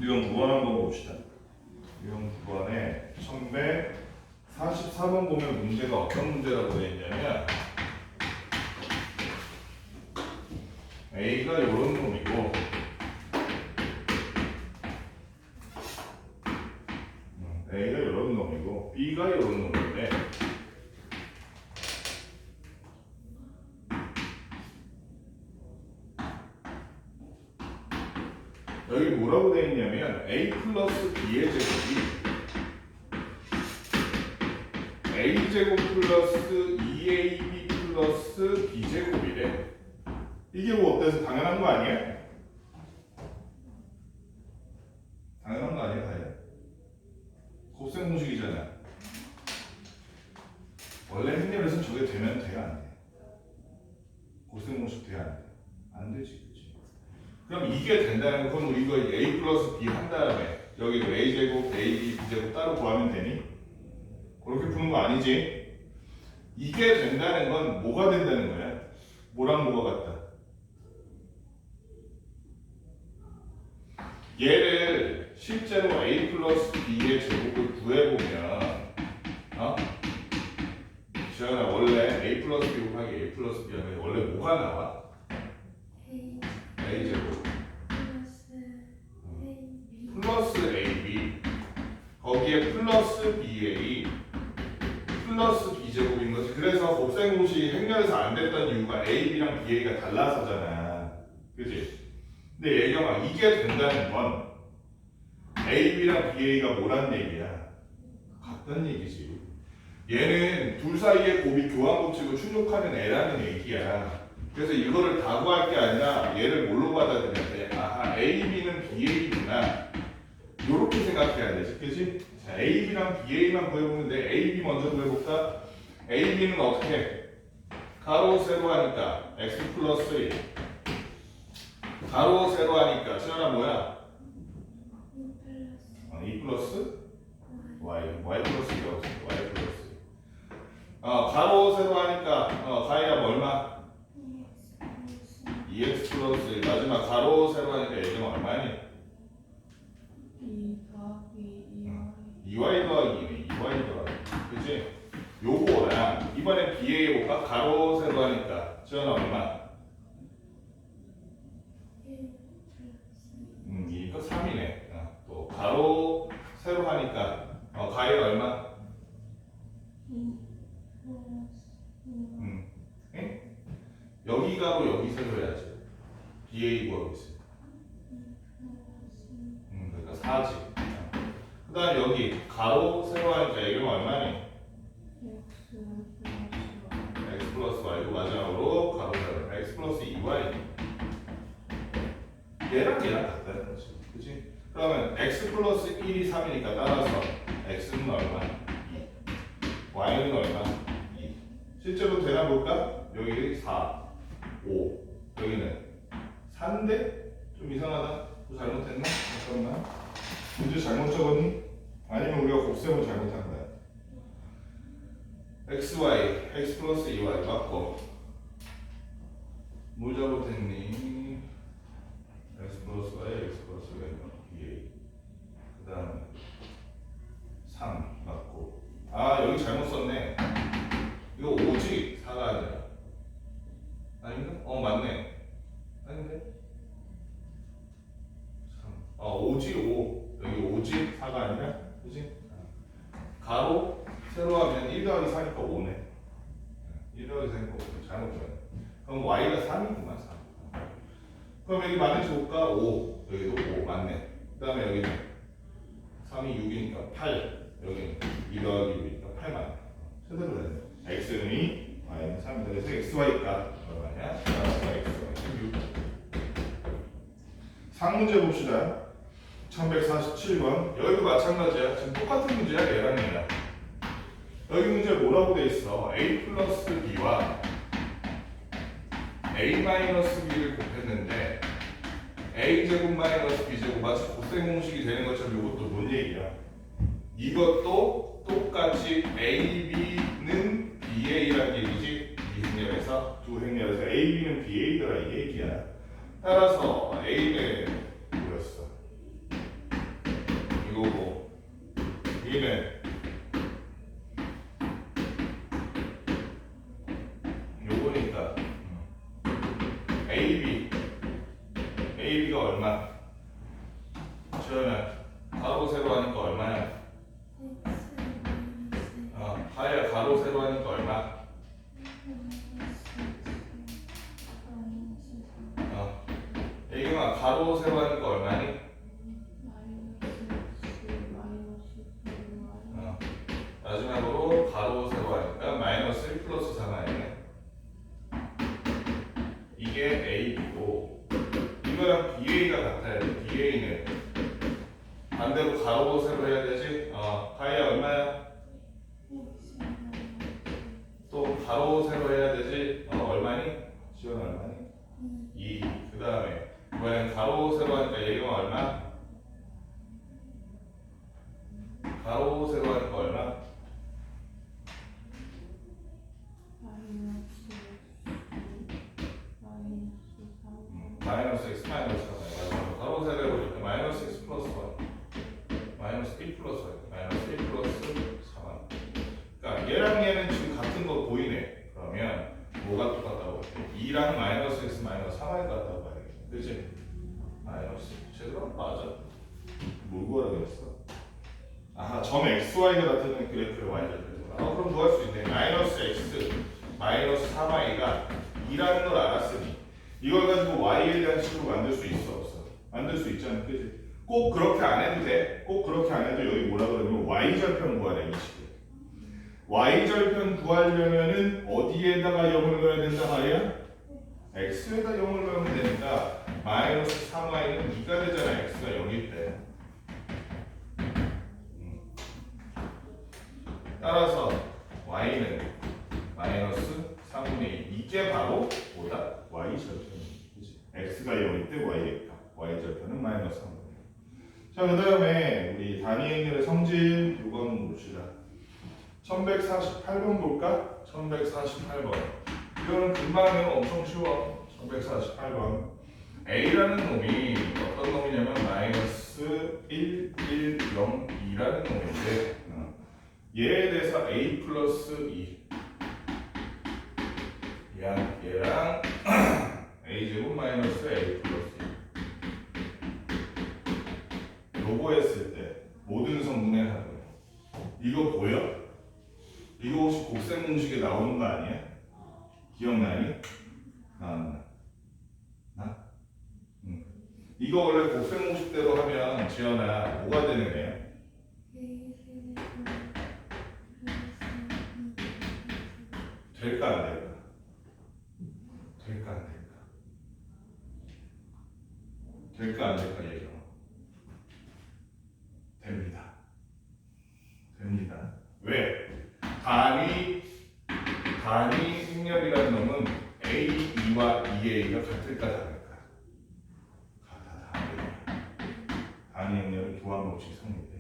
유형 9번 한번 봅시다. 유형 9번에 1144번 보면 문제가 어떤 문제라고 되어 있냐면 A가 이런 놈이고 A가 이런 놈이고 B가 이런 놈인데 여기 뭐라고 되어 있냐면 A 플러스 B의 제곱이 A 제곱 플러스 2AB 플러스 B 제곱이래. 이게 뭐 어때서 당연한 거 아니야? 당연한 거 아니야, 다야? 곱셈 공식이잖아. 원래 행렬에서 저게 되면 돼야 안 돼. 곱셈 공식 돼야 안 돼. 안 되지, 그렇지? 그럼 이게 된다는 건 우리 이거 A 플러스 B 한 다음에 여기 A 제곱, AB, B 제곱 따로 구하면 되니? 그렇게 푸는 거 아니지? 이게 된다는 건 뭐가 된다는 거야? 뭐랑 뭐가 같다? 얘를 실제로 A 플러스 B의 제곱을 구해보면 지현아 원래 A 플러스 B 곱하기 A 플러스 B 하면 원래 뭐가 나와? A 제곱 플러스 AB 거기에 플러스 BA 플러스 B 제곱인 거지. 그래서 곱셈 공식이 행렬에서 안 됐던 이유가 AB랑 BA가 달라서잖아. 그치? 근데 예경아 이게 된다는 건 AB랑 BA가 뭐란 얘기야? 같다는 얘기지. 얘는 둘 사이의 곱이 교환곱식을 충족하는 애라는 얘기야. 그래서 이거를 다 구할 게 아니라 얘를 뭘로 받아들여야 돼? 아하, AB는 BA구나. 요렇게 생각해야 되지, 그치? 자, AB랑 BA만 구해보는데 AB 먼저 구해볼까? AB는 어떻게? 가로 세로 하니까 X 플러스 1 가로 세로 하니까 시원아 뭐야? 2 플러스 Y 플러스 2가 없어. Y 플러스 가로 세로 하니까 가이가 얼마? 2x 플러스 1 마지막 가로 세로 하니까 얘는 얼마니? 2y 더하기 2y 더하기 그치? 요거랑 이번엔 BA 해볼까? 가로 세로 하니까 지원아 얼마? 이거 3이네. 또 가로 세로 하니까 가위가 얼마? 응? 여기 가로 여기 세로 해야지. BA 구하고 있어. 그러니까 4지. 그 다음 여기 가로 세로 하니까 얘는 얼마니? x 플러스 y고 마지막으로 가로 세로 x 플러스 2y 얘랑 같다는 거지. 그치? 그러면 x 플러스 1이 3이니까 따라서 x는 얼마? 2 y는 얼마? 2 실제로 되나 볼까? 여기 4 5 여기는 4인데? 좀 이상하다. 또 잘못했나? 잠깐만 문제 잘못 적었니? 아니면 우리가 곱셈을 잘못한 거야? xy x 플러스 2y 맞고 뭘 잘못했니? x 플러스 y x 플러스 y BA 그 다음에 3 맞고 여기 잘못 썼네. 이거 5지 4가 아니라 아닌가? 맞네. 아닌데? 5지 5 여기 5지 4가 아니라 그지? 가로 세로 하면 1 더하기 4니까 5네. 1 더하기 4니까 5네. 잘못 줬네. 그럼 y가 3이구만 3. 그럼 여기 맞는지 볼까? 5 여기도 5 맞네. 그 다음에 여기는 3이 6이니까 8 여기는 2 더하기 6이니까 8 맞네. 제대로 됐네. x는 y는 3이다. 그래서 xy가 얼마냐? 4xy 16. 상문제 봅시다. 1147번. 여기도 마찬가지야. 지금 똑같은 문제야. 얘랑 얘랑. 여기 문제 뭐라고 돼 있어? a 플러스 b와 a 마이너스 b를 곱했는데 a 제곱 마이너스 b 제곱 마치 곱셈 공식이 되는 것처럼 이것도 뭔 얘기야? 이것도 똑같이 a, b는 ba라는 얘기지. 이 행렬에서 두 행렬에서 a, b는 ba더라 이 얘기야. 따라서 a는 뭐였어? 이거고 b는 요거니까 AB가 얼마? 지원아 가로 세로 하니까 얼마야? 하야 가로 세로 하니까 얼마? 애경아 가로 세로 하니까 얼마니? 마지막으로 가로 세로 하니까 마이너스 1 플러스 3이네. 이게 AB고 이거랑 BA가 같아야 돼. BA는 반대로 가로 세로 해야 되지? 가야 얼마야? 또 가로 세로 해야 되지? 얼마니? 지원 얼마니? 2. 그 다음에 이번엔 가로 세로 하니까 얘가 얼마? 가로 세로 하니까 얼마? 마이너스 x 마이너스 4. 가로 세로 해보니까 마이너스 x 플러스 1 마이너스 1 플러스 1 마이너스 1 플러스 4. 그러니까 얘랑 얘는 지금 같은 거 보이네. 그러면 뭐가 똑같다고 할게? 2랑 마이너스 x 마이너스 3이 같다고 봐야겠지. 그치? 마이너스 제대로 맞아. 뭘 구하라고 했어? 아하, 점 xy가 나타나는 그래프의 y절편. 그럼 뭐 할 수 있네? 마이너스 x 마이너스 3y가 2라는 걸 알았으니 이걸 가지고 y에 대한 식으로 만들 수 있어 없어? 만들 수 있잖아. 그치? 꼭 그렇게 안 해도 돼. 꼭 그렇게 안 해도 여기 뭐라 그러면 y절편 구하래 이 식으로. y절편 구하려면은 어디에다가 0을 넣어야 된다 말이야? x에다 0을 넣으면 되니까 마이너스 3y는 2가 되잖아. x가 0일 때. 따라서 y는 마이너스 3분의 2. 이게 바로 뭐다? y절편이지. 그치? x가 0일 때 y절편은 마이너스 3분의 2. 자, 그 다음에 우리 단위 행렬의 성질 요거 한번 봅시다. 1148번 볼까? 1148번. 이거는 금방 하면 엄청 쉬워. 1148번. A라는 놈이 어떤 놈이냐면 마이너스 1, 1, 0, 2라는 놈인데 얘에 대해서 A 플러스 2 얘랑 A제곱 마이너스 A 플러스 2 요거 했을 때 모든 성분의 합은 이거 보여? 이거 혹시 곱셈 공식에 나오는 거 아니야? 기억나니? 나왔나? 나? 이거 원래 곱셈 공식대로 하면 지연아 뭐가 되는 거야? 될까 안 될까? 될까 안 될까? 될까 안 될까 얘기해. 됩니다. 됩니다. 왜? 단위 행렬이라는 놈은 A, E와 EA가 같을까 다를까? 같아 다르다. 단위 행렬은 교환 법칙이 성립돼.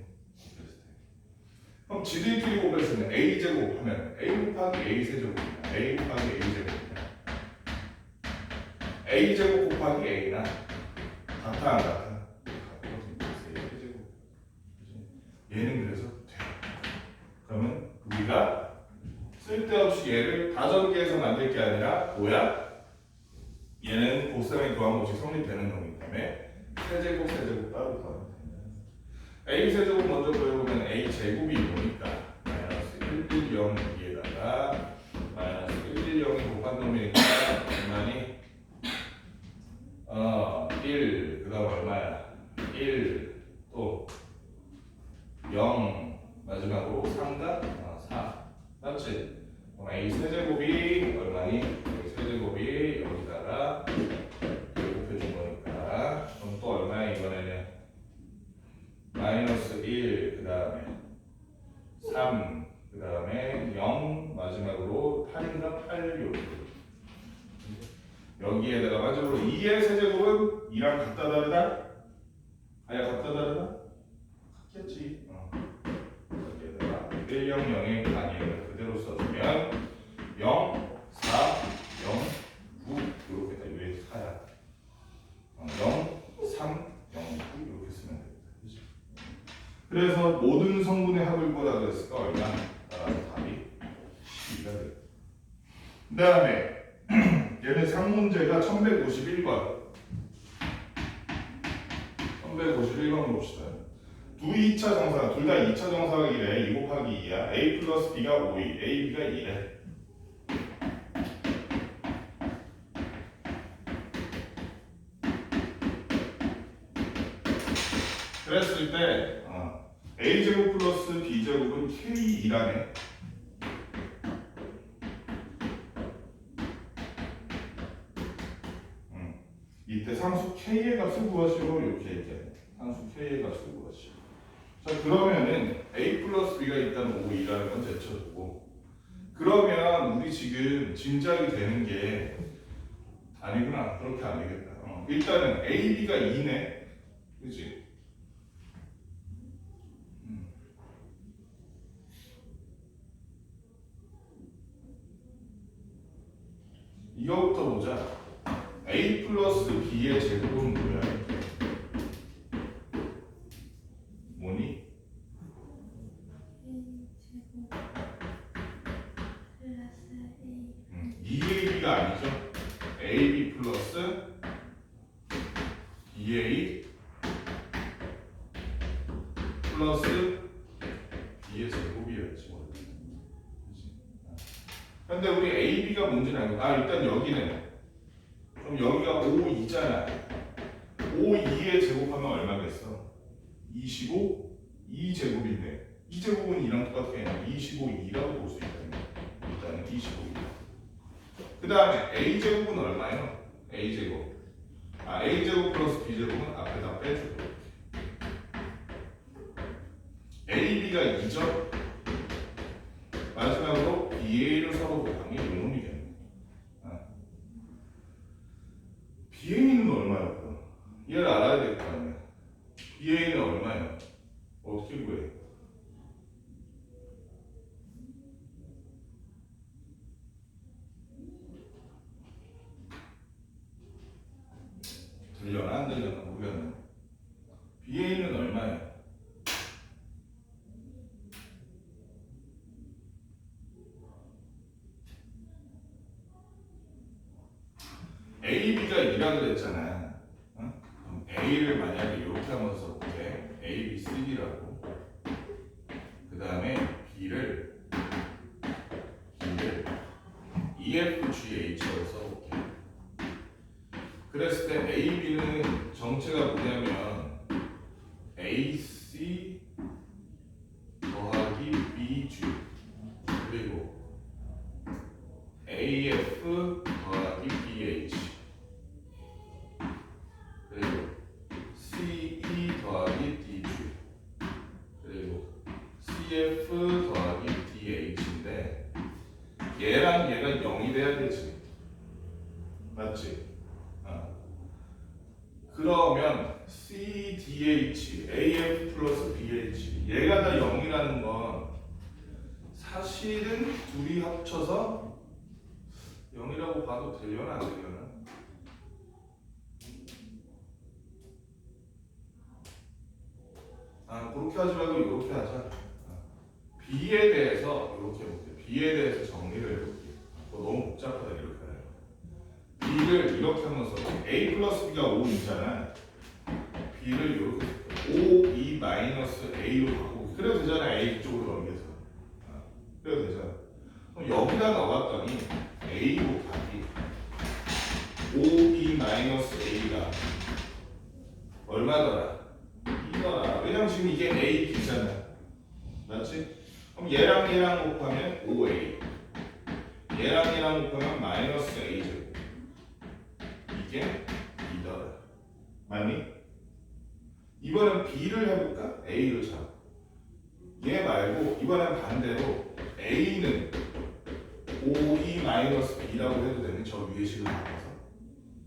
그럼 지들끼리 곱했을 때 A 제곱 하면 A 곱하기 A 세제곱이냐 A 곱하기 A 제곱이냐 A 제곱 곱하기 A나 같아 안 같아? 얘는 그래서 돼. 그러면 우리가 쓸데없이 얘를 다전개해서 만들 게 아니라 뭐야? 얘는 곱셈의 교환 법칙 성립되는 놈이기 때문에 세제곱 따로 구하면 됩니다. A 세제곱 먼저 구해보면 A 제곱이 뭐니까 마이너스 1, 1, 0 여기에다가 마이너스 1, 1, 0이 곱한 놈이니까 얼마니? 1, 그 다음 얼마야? 1, 또 0, 마지막으로 3가 4. 맞지? 그럼 A 세제곱이 얼마니? A 세제곱이 여기다가 곱해준 거니까 그럼 또 얼마야 이번에는? 마이너스 1, 그 다음에 3, 그 다음에 0, 마지막으로 8인가 8 요렇게. 여기에다가 마지막으로 2의 세제곱은 2랑 같다 다르다? 아야 같다 다르다? 같겠지. 여기에다가 1, 0, 0의 단위를 그대로 써주면 0, 4, 0, 9 이렇게 다 위에 4야. 0, 3, 0, 9 이렇게 쓰면 됩니다. 그치? 그래서 모든 성분의 합을 뭐라 그랬을까? 얼마? 따라서 답이 12가 돼요. 그 다음에 얘는 상문제가 1151번 1151번 봅시다. 두 2차 정사각, 둘 다 2차 정사각이래. 2 곱하기 2야. A 플러스 B가 5이, A, B가 2래. 그랬을 때 A제곱 플러스 B제곱은 K2라네. 이때 상수 K의 값을 구하시오. 이렇게 얘기해. 상수 K의 값을 구하시오. 자, 그러면은 A 플러스 B가 일단 5이라는 건 제쳐두고, 그러면 우리 지금 짐작이 되는 게 아니구나. 그렇게 안 되겠다. 일단은 A, B가 2네. 그치? 이거부터 보자. A 플러스 B의 제곱은 뭐야? 뭐니? A 제곱 플러스 A 2AB가 아니죠? AB 플러스 2A 플러스 B의 제곱이었지 뭐. 그치? 근데 우리 AB가 뭔지는 알고, 일단 여기는 그럼 여기가 5,2잖아. 5,2에 제곱하면 얼마겠어? 25? 2제곱인데 2제곱은 2랑 똑같아. 25,2라고 볼 수 있다. 일단은 25. 그 다음에 A제곱은 얼마예요? A제곱. A제곱 플러스 B제곱은 앞에다 빼주고. AB가 2죠? 마지막으로 BA를 서로 곱한 게 요놈이겠네. BA는 얼마일까? 얘를 알아야 될 거 아니야. BA는 얼마야? 어떻게 구해? 들려나 안 들려나 모르겠네. BA는 얼마야? AB가 2라 그랬잖아. 그럼 A를 만약에 이렇게 하면서 써볼게. A, B, C, D라고. 그 다음에 B를 EF, G, H로 써볼게. 그랬을 때 A, B는 정체가 뭐냐면 AC 더하기 BG 그리고 AF 더하기 BH 그리고 CE 더하기 DG 그리고 CF 더하기 DH인데 얘랑 얘가 0이 돼야 되지. 맞지? 그러면 CDH, AF 플러스 BH 얘가 다 0이라는 건 사실은 둘이 합쳐서 0이라고 봐도 되려나 안 되려나? 그렇게 하지 말고 이렇게 하자. B에 대해서 이렇게 볼게요. B에 대해서 정리를 해볼게요. 너무 복잡하다 이렇게 해요. B를 이렇게 하면서 A 플러스 B가 5이잖아. B를 이렇게 5, 2 마이너스 A로 바꾸고 그래도 되잖아. A 쪽으로 넘겨서. 그래도 되잖아. 그럼 여기다 넣어봤더니 A 곱하기 5, 2 마이너스 A가 얼마더라? 이거라. 왜냐면 지금 이게 A, B잖아. 맞지? 그럼 얘랑 곱하면 5A 얘랑 얘랑 곱하면 마이너스 a제곱. 이게 2더라. 맞니? 이번엔 b를 해볼까? a를 잡아. 얘 말고 이번엔 반대로 a는 5e 마이너스 b라고 해도 되는 저 위에 식을 바꿔서.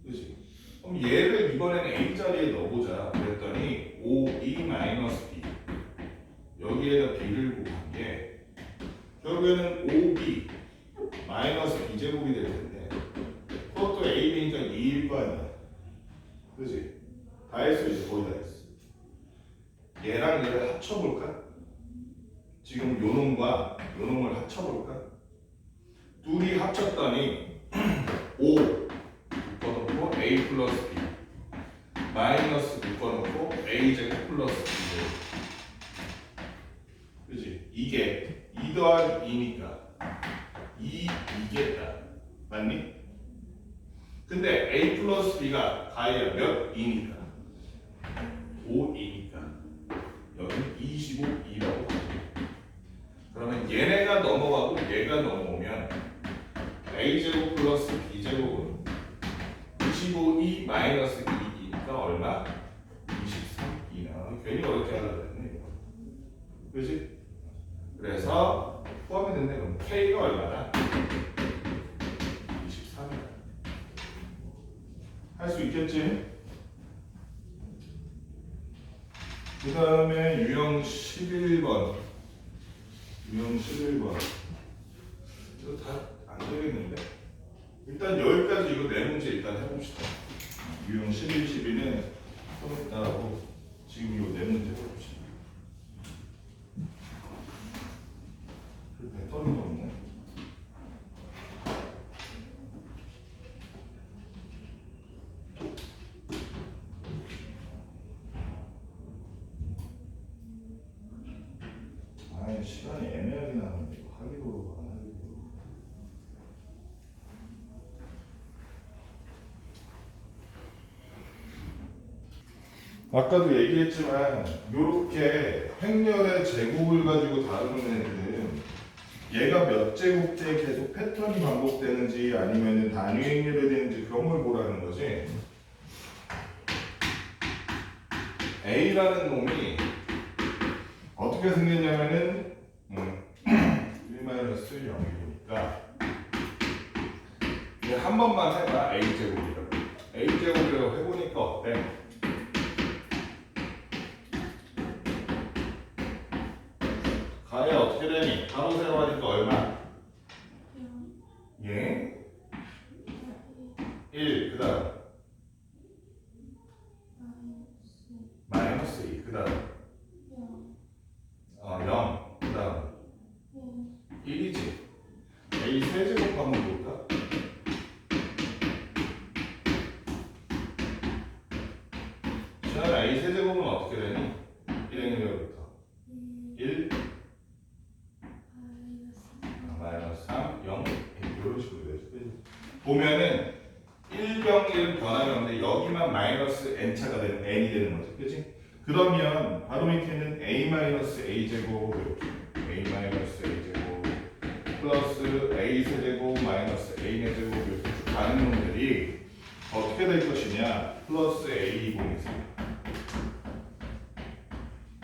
그치? 그럼 얘를 이번에는 a 자리에 넣어보자. 그랬더니 5e 마이너스 b 여기에다 b를 곱한 게 결국에는 5b 마이너스 b제곱이 될 텐데 그것도 a니까 2일 거 아니야. 그치? 다 했어. 이제 거의 다 했어. 얘랑 얘를 합쳐볼까? 지금 요 놈과 요 놈을 합쳐볼까? 둘이 합쳤더니 5 묶어놓고 a 플러스 b 마이너스 묶어놓고 a제곱 플러스 b제곱. 그치? 이게 2 더하기 2니까 2겠다. 맞니? 근데 a 플러스 b가 가야 몇? 2니까 5이니까 여기는 25이라고 합니다. 그러면 얘네가 넘어가고 얘가 넘어오면 a제곱 플러스 b제곱은 25e 마이너스 2이니까 얼마? 23이나 괜히 어렵게 하려고 했네. 그렇지? 그래서 포함이 된대. 그럼 k가 얼마다? 23이다. 할 수 있겠지? 그 다음에 유형 11번. 유형 11번. 이거 다 안 되겠는데? 일단 여기까지 이거 네 문제 일단 해봅시다. 유형 11, 12는 좀 이따 하고 지금 이거 네 문제 해봅시다. 배터리가 없네. 아이 시간이 애매하게 나는데 이거 하기도 안 하기도. 아까도 얘기했지만 요렇게 횡렬의 제곱을 가지고 다루는 애들은 얘가 몇 제곱째 계속 패턴이 반복되는지 아니면 단위 행렬이 되는지 그런 걸 보라는 거지. A라는 놈이 어떻게 생겼냐면은 1-0이니까 이제 한 번만 해봐. A제곱이라고. A제곱이라고 해보니까 어때? 가에 어떻게 되니? 바로 세로 하니까 얼마? 예? 1. 그 다음 마이너스 2. 그 다음 0. 그 다음 1이지. A 세제곱 한번 볼까? 자, A 세제곱은 어떻게 되니? 1행렬부터 1 마이너스 3, 0 이런 식으로 되죠. 보면은 1병 1 변화하는데 여기만 마이너스 n차가 되는 n이 되는 거죠. 그치? 그러면 바로 밑에 있는 a 마이너스 a 제곱 이렇게 a 마이너스 a 제곱 플러스 a 세제곱 마이너스 a 제곱 이렇게 쭉 가는 놈들이 어떻게 될 것이냐? 플러스 a2024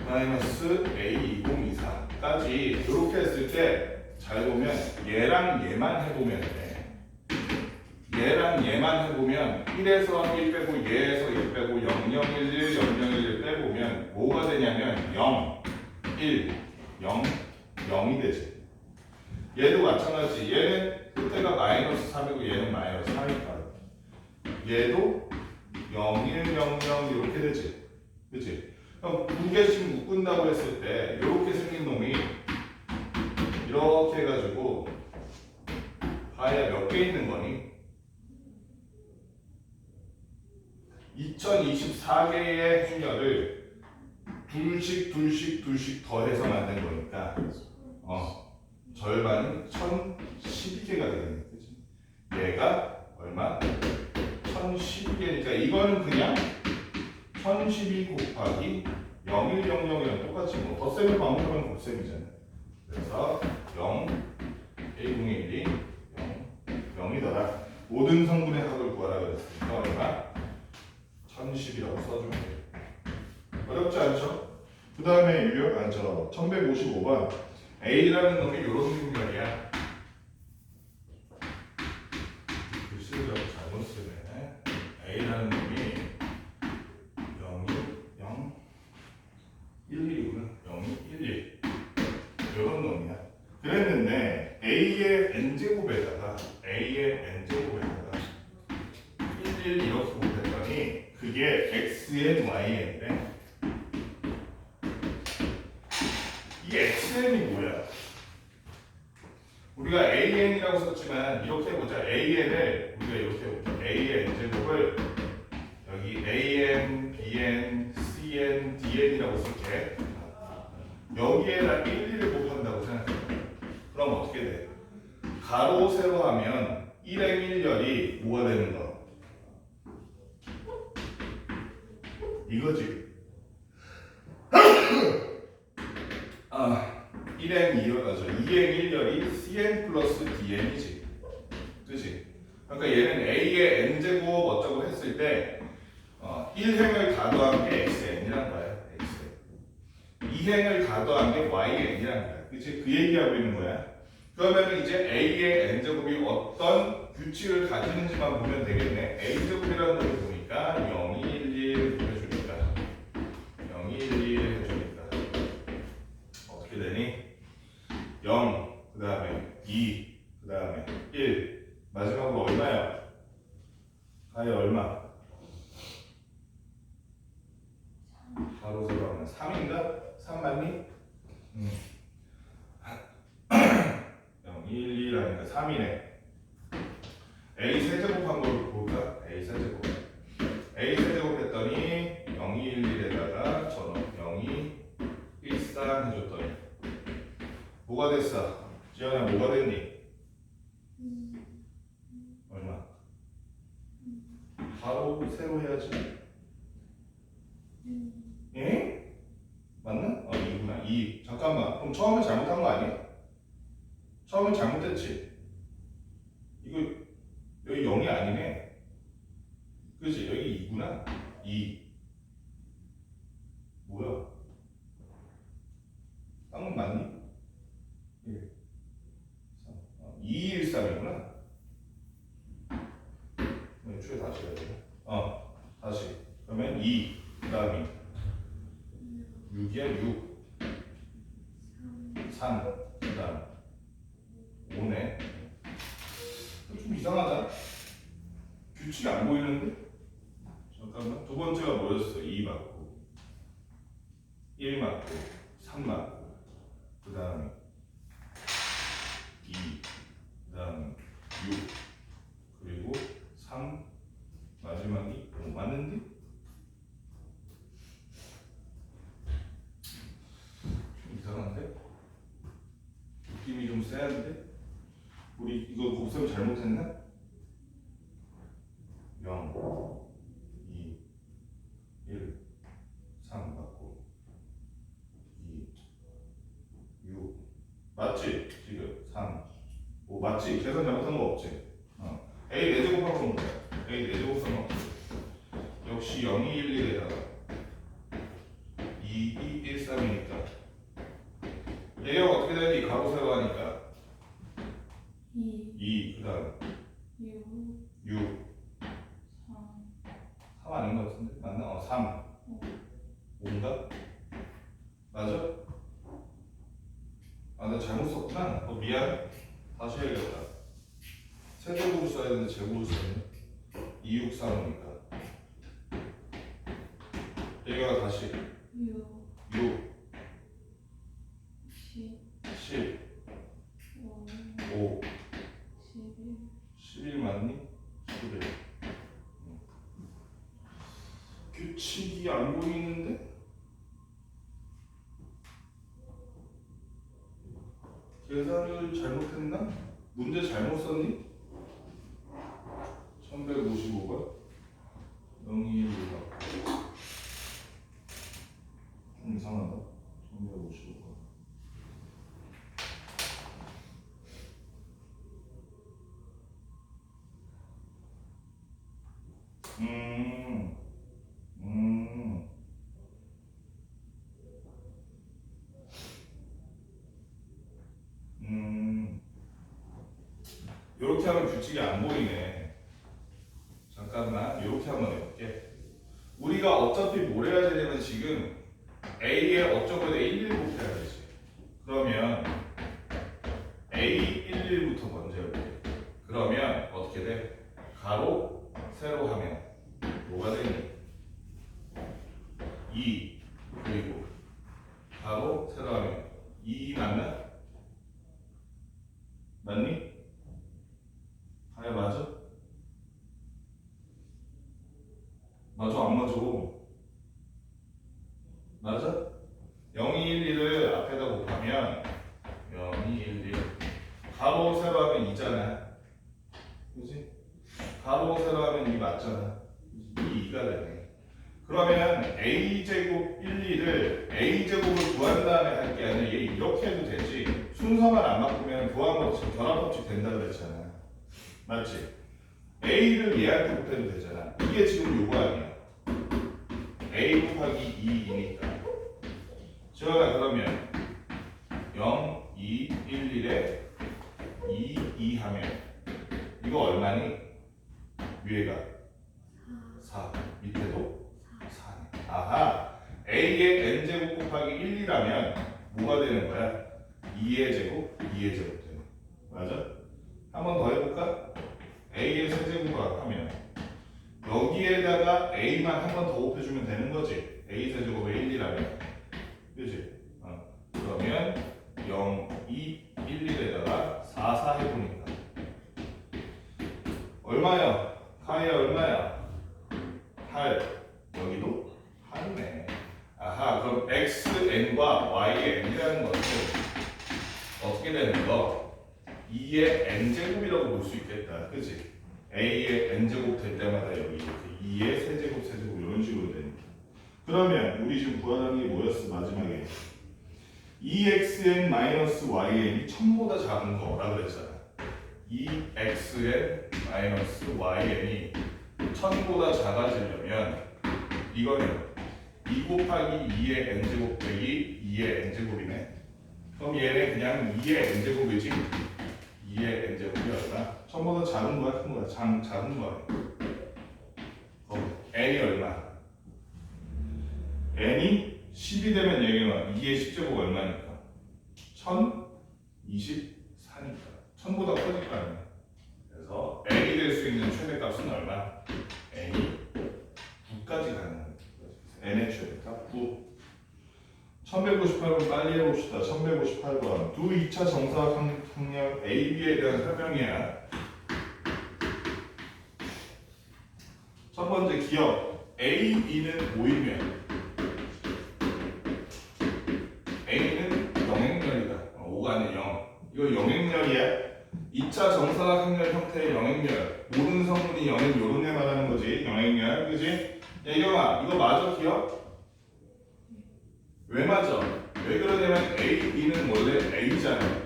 마이너스 a2024까지 이렇게 했을 때 잘 보면 얘랑 얘만 해보면 돼. 얘랑 얘만 해보면 1에서 1 빼고 얘에서 1 빼고 0, 0, 1, 1, 0, 0, 1 빼보면 뭐가 되냐면 0, 1, 0, 0이 되지. 얘도 마찬가지. 얘는 끝에가 마이너스 3이고 얘는 마이너스 3이니까 얘도 0, 1, 0, 0 이렇게 되지. 그치? 그럼 두 개씩 묶은다고 했을 때 이렇게 생긴 놈이 이렇게 해가지고 가야 몇 개 있는 거니? 2024개의 행렬을 둘씩 더해서 만든 거니까 절반은 1012개가 되겠네. 그치? 얘가 얼마? 1012개니까 이거는 그냥 1012 곱하기 0100이랑 똑같이 뭐 덧셈을 반복하면 곱셈이잖아요. 그래서 0, A012, 0, 0이더라. 모든 성분의 합을 구하라 그랬으니까 얼마? 1010이라고 써주면 돼요. 어렵지 않죠? 그 다음에 유형 안처럼 1155번 A라는 놈이 이런 능력이야. 글씨를 잘못 쓰네. A라는 놈이 0, 0, 1, 1이구나. 0, 1, 1 이런 놈이야. 그랬는데 A의 n제곱에다가 1, 1 이렇게 곱했더니 그게 xn, yn인데 이 xn이 뭐야? 우리가 an이라고 썼지만 이렇게 해보자. an을 우리가 이렇게 해보자. a의 n제곱을 여기 an, bn, cn, dn이라고 쓸게. 여기에다 1, 1을 곱한다고 생각해. 그럼 어떻게 돼? 가로 세로 하면 1행 1열이 뭐가 되는 거? 이거지. 1행 2열이죠. 2행 1열이 cn 플러스 dn이지. 그치? 그러니까 얘는 a의 n제곱 어쩌고 했을 때 1행을 다 더한 게 xn이란 거야. xn. 2행을 다 더한 게 yn이란 거야. 그치? 그 얘기하고 있는 거야. 그러면 이제 a의 n제곱이 어떤 규칙을 가지는지만 보면 되겠네. a제곱이라는 걸 보니까 0, 1, 1 해주니까 0, 1, 1 해주니까 어떻게 되니? 0, 그 다음에 2, 그 다음에 1 마지막으로 얼마야? 가에 얼마? 바로 세로 하면 3인가? 3 맞니? 0, 1, 2 하니까 3이네. A 세제곱한 걸 볼까? A 세제곱. A 세제곱 했더니 0, 2, 1, 1에다가 전원 0, 2, 1, 3 해줬더니 뭐가 됐어? 지연아 뭐가 됐니? 얼마? 바로 세로 해야지. 예? 맞나? 2구나. 2. 잠깐만. 그럼 처음에 잘못한 거 아니야? 처음엔 잘못했지? 이거 여기 0이 아니네. 그치? 여기 2구나. 2. 뭐야? 딴건 맞니? 1, 3. 2, 1, 3이구나. 애초에 다시 해야 돼. 다시. 그러면 2. 그 다음이 6이야, 6. 3. 그 다음 5네. 좀 이상하다. 규칙이 안 보이는데? 잠깐만. 두 번째가 뭐였어? 2 맞고 1 맞고 3 맞고 그 다음에 2 그 다음에 6 그리고 3 마지막이 5 맞는데? 좀 이상한데? 느낌이 좀 세한데? 우리 이거 곱셈 잘못했나? 0 2 1 3 맞고 2 6 맞지? 지금 3 5 맞지? 계산 잘못한 거 없지? A 4제곱한 건 뭐야? A 4제곱한 건 없지? 역시 0, 2, 1, 1에다가 2, 2, 1, 3이니까 얘가 어떻게 되니? 가로 세로 하니까 2, 그 다음 6 3 아닌 것 같은데? 맞나? 3 5인가? 맞아? 나 잘못 썼구나. 미안. 다시 해야겠다. 세제곱을 써야 되는데 제곱을 썼네. 2, 6, 3이니까 얘가 다시 6 10 5 11 맞니? 11 규칙이 안 보이는데? 계산을 잘못했나? 문제 잘못 썼니? 1155가 0, 2, 1, 2 좀 이상하다. 1155가 이렇게 하면 규칙이 안 보이네. 잠깐만 이렇게 한번 해볼게. 우리가 어차피 뭘 해야 되냐면 지금 A에 어쩌고 1, 1 곱해야 되지. 그러면 A 1, 1부터 먼저 해볼게. 그러면 어떻게 돼? 가로 세로 하면 뭐가 되니? 2 그리고 가로 세로 하면 2 맞나? 맞니? 아야 맞아? 맞아 안 맞아? 맞아? 0, 2, 1, 2를 앞에다 곱하면 0, 2, 1, 2 가로 세로 하면 2잖아. 그지? 가로 세로 하면 2 맞잖아. 이 2가 되네. 그러면 a제곱 1, 2를 a제곱을 구한 다음에 할 게 아니라 얘 이렇게 해도 되지. 순서만 안 바꾸면 부하법칙, 결합법칙 된다 그랬잖아. 맞지? a를 얘한테 곱해도 되잖아. 이게 지금 요거 아니야. a 곱하기 2이니까. 지원아 그러면 0, 2, 1, 1에 2, 2 하면 이거 얼마니? 위에가 4, 밑에도 4네. 아하, a의 n제곱 곱하기 1, 2라면 뭐가 되는 거야? 2의 제곱, 2의 제곱 되네. 맞아? 한 번 더 해볼까? a의 세제곱을 하면 여기에다가 a만 한 번 더 곱해주면 되는 거지. a 세제곱에 1, 2라면 그지? 그러면 0, 2, 1, 1에다가 4, 4 해보니까 얼마야? 카이야 얼마야? 8. 여기도 8네. 아하, 그럼 xn과 y의 n이라는 것은 어떻게 되는 거? 2의 n제곱이라고 볼 수 있겠다. 그지? a의 n제곱 될 때마다 여기 이렇게 2의 세제곱, 세제곱 이런 식으로 되니까. 그러면 우리 지금 구하는 게 뭐였어? 마지막에 2xn-yn이 1000보다 작은 거라 그랬잖아. 2xn-yn이 1000보다 작아지려면 이거는 2 곱하기 2의 n제곱 빼기 2의 n제곱이네. 그럼 얘는 그냥 2의 n제곱이지. 2의 n제곱이 얼마? 1000보다 작은 거야? 큰 거야? 작은 거야. n이 얼마? n이 10이 되면 얘가 2의 10제곱 얼마니까? 1024니까 1000보다 커질 거 아니야. 그래서 n이 될 수 있는 최대값은 얼마? n이 9까지 가는 n의 최대값 9. 1158번 빨리 해봅시다. 1158번 두 2차 정사각형량 AB에 대한 설명이야. 첫 번째 기억 A, B는 5이면 A는 영행렬이다. 5가 아니라 0. 이거 영행렬이야. 2차 정사각형렬 형태의 영행렬. 모든 성분이 0인 요런 애 말하는 거지. 영행렬. 그지? 예경아 이거 맞아 기억? 왜 맞아? 왜 그러냐면 A, B는 원래 A잖아.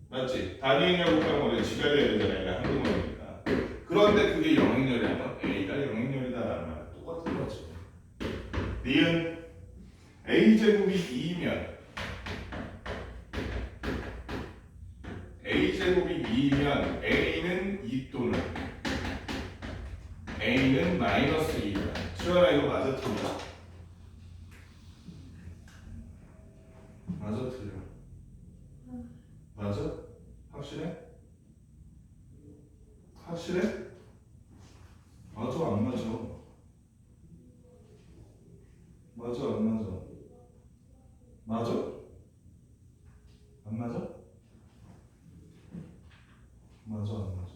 맞지? 단위행렬 곱하면 원래 지가 돼야 되잖아. 얘가 한국어니까. 그런데 그게 영행렬이라면 A가 영행렬이다라는 말 똑같은 거지. 니은 A제곱이 2이면 A제곱이 2이면 A는 2 또는 A는 마이너스 2다. 시원아 이거 맞아 틀려? 맞아 틀려? 맞아? 확실해? 확실해? 맞아 안 맞아? 맞아 안 맞아? 맞아? 안 맞아? 맞아 안 맞아?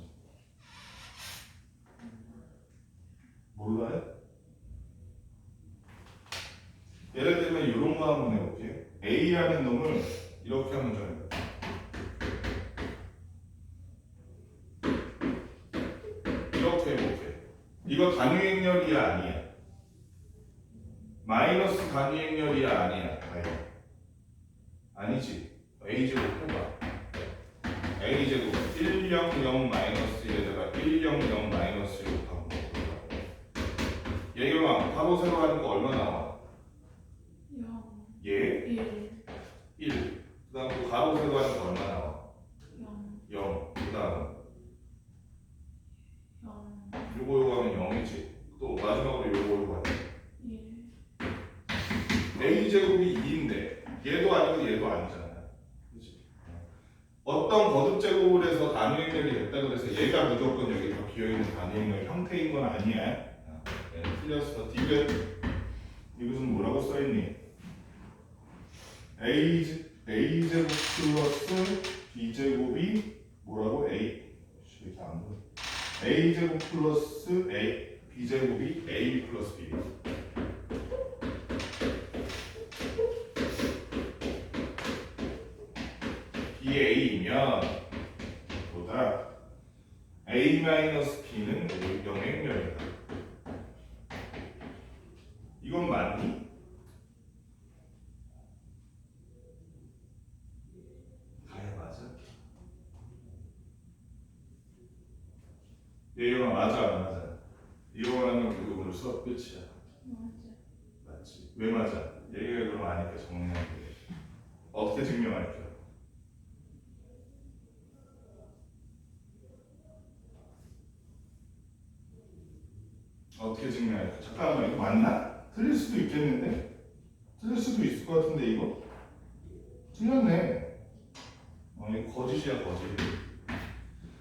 몰라요? 예를 들면 이런 거 한번 해볼게. A라는 놈을 이렇게 하면 돼. 이렇게 해볼게. 이거 단위행렬이야 아니야? 마이너스 단위행렬이야 아니야? 아니지. A제곱 해봐. A제곱 1, 0, 0 마이너스 1에다가 1, 0, 0 마이너스 1 곱하면 예경아 가로 세로 하는 거 얼마 나와? 0, 예? 1, 1. 그 다음 또 가로 세로 하는 거 얼마 나와? 0, 0. 그 다음 어떤 거듭 제곱을 해서 단위 행렬이 됐다 그래서 얘가 무조건 여기 더 비어있는 단위 행렬 형태인 건 아니야. 네, 틀렸어. 디귿. 이것은 뭐라고 써있니? a제곱 플러스 b제곱이 뭐라고? 이렇게 안 보여. a제곱 플러스 b제곱이 a 플러스 b. a이면 보다 a-b는 영행렬이다. 이건 맞니? 가야 맞아? 얘가 맞아 안 맞아? 이거만 하면 그거 오늘 수업 끝이야. 맞아. 맞지? 왜 맞아? 얘가 그럼 아니까 정리하면 돼. 어떻게 증명할게요? 어떻게 증명할까? 잠깐만 이거 맞나? 틀릴 수도 있겠는데? 틀릴 수도 있을 것 같은데 이거? 틀렸네. 이거 거짓이야 거짓.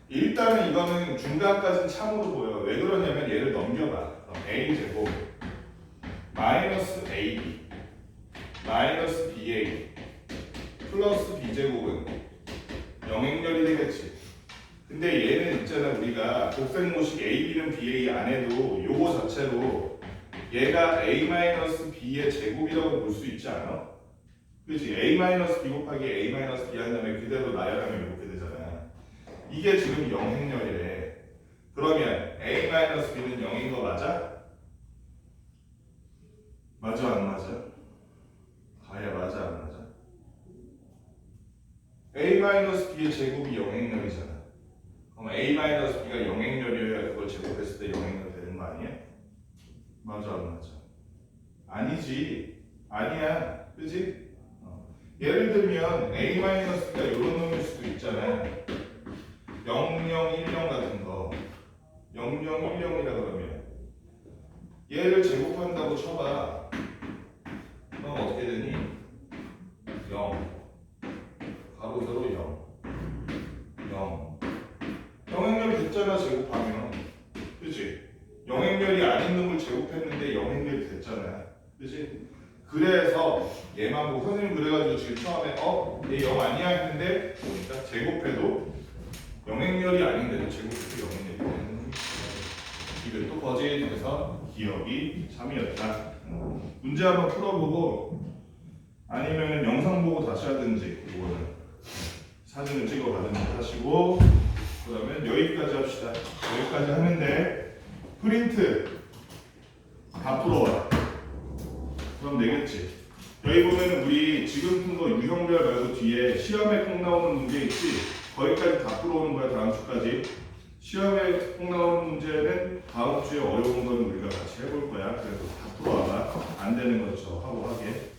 일단은 이거는 중간까지는 참으로 보여. 왜 그러냐면 얘를 넘겨봐. 그럼 a제곱 마이너스 ab 마이너스 ba 플러스 b제곱은 영행렬이 되겠지. 근데 얘는 있잖아 우리가 곱셈모식 AB는 BA 안 해도 요거 자체로 얘가 A-B의 제곱이라고 볼 수 있지 않아? 그렇지? A-B 곱하기 A-B 한 다음에 그대로 나열하면 이렇게 되잖아. 이게 지금 영행렬이래. 그러면 A-B는 0인 거 맞아? 맞아 안 맞아? 가야 맞아 안 맞아? A-B의 제곱이 영행렬이잖아. 그럼 A-B가 영행렬이어야 그걸 제곱했을 때 영행렬 되는 거 아니야? 맞아 안 맞아? 아니지. 아니야. 그지? 예를 들면 A-가 이런 놈일 수도 있잖아. 00, 10 같은 거 00, 10이라 그러면 얘를 제곱한다고 쳐봐. 그럼 어떻게 되니? 0 가로 세로 0 0 영행렬 됐잖아 제곱하면. 그치? 영행렬이 아닌 놈을 제곱했는데 영행렬이 됐잖아. 그치? 그래서 얘만 보고 선생님 그래가지고 지금 처음에 얘 0 아니야 했는데 보니까 제곱해도 영행렬이 아닌데도 제곱해도 영행렬이 되는 놈이 이게 또 거짓돼서 기억이 3이었다. 문제 한번 풀어보고 아니면 영상 보고 다시 하든지 이거는 사진을 찍어 가든지 하시고 그러면 여기까지 합시다. 여기까지 하는데 프린트 다 풀어와. 그럼 되겠지. 여기 보면 우리 지금 푼 거 유형별 말고 뒤에 시험에 꼭 나오는 문제 있지? 거기까지 다 풀어오는 거야 다음 주까지. 시험에 꼭 나오는 문제는 다음 주에 어려운 건 우리가 같이 해볼 거야. 그래서 다 풀어와봐. 안 되는 거 저 하고 하게.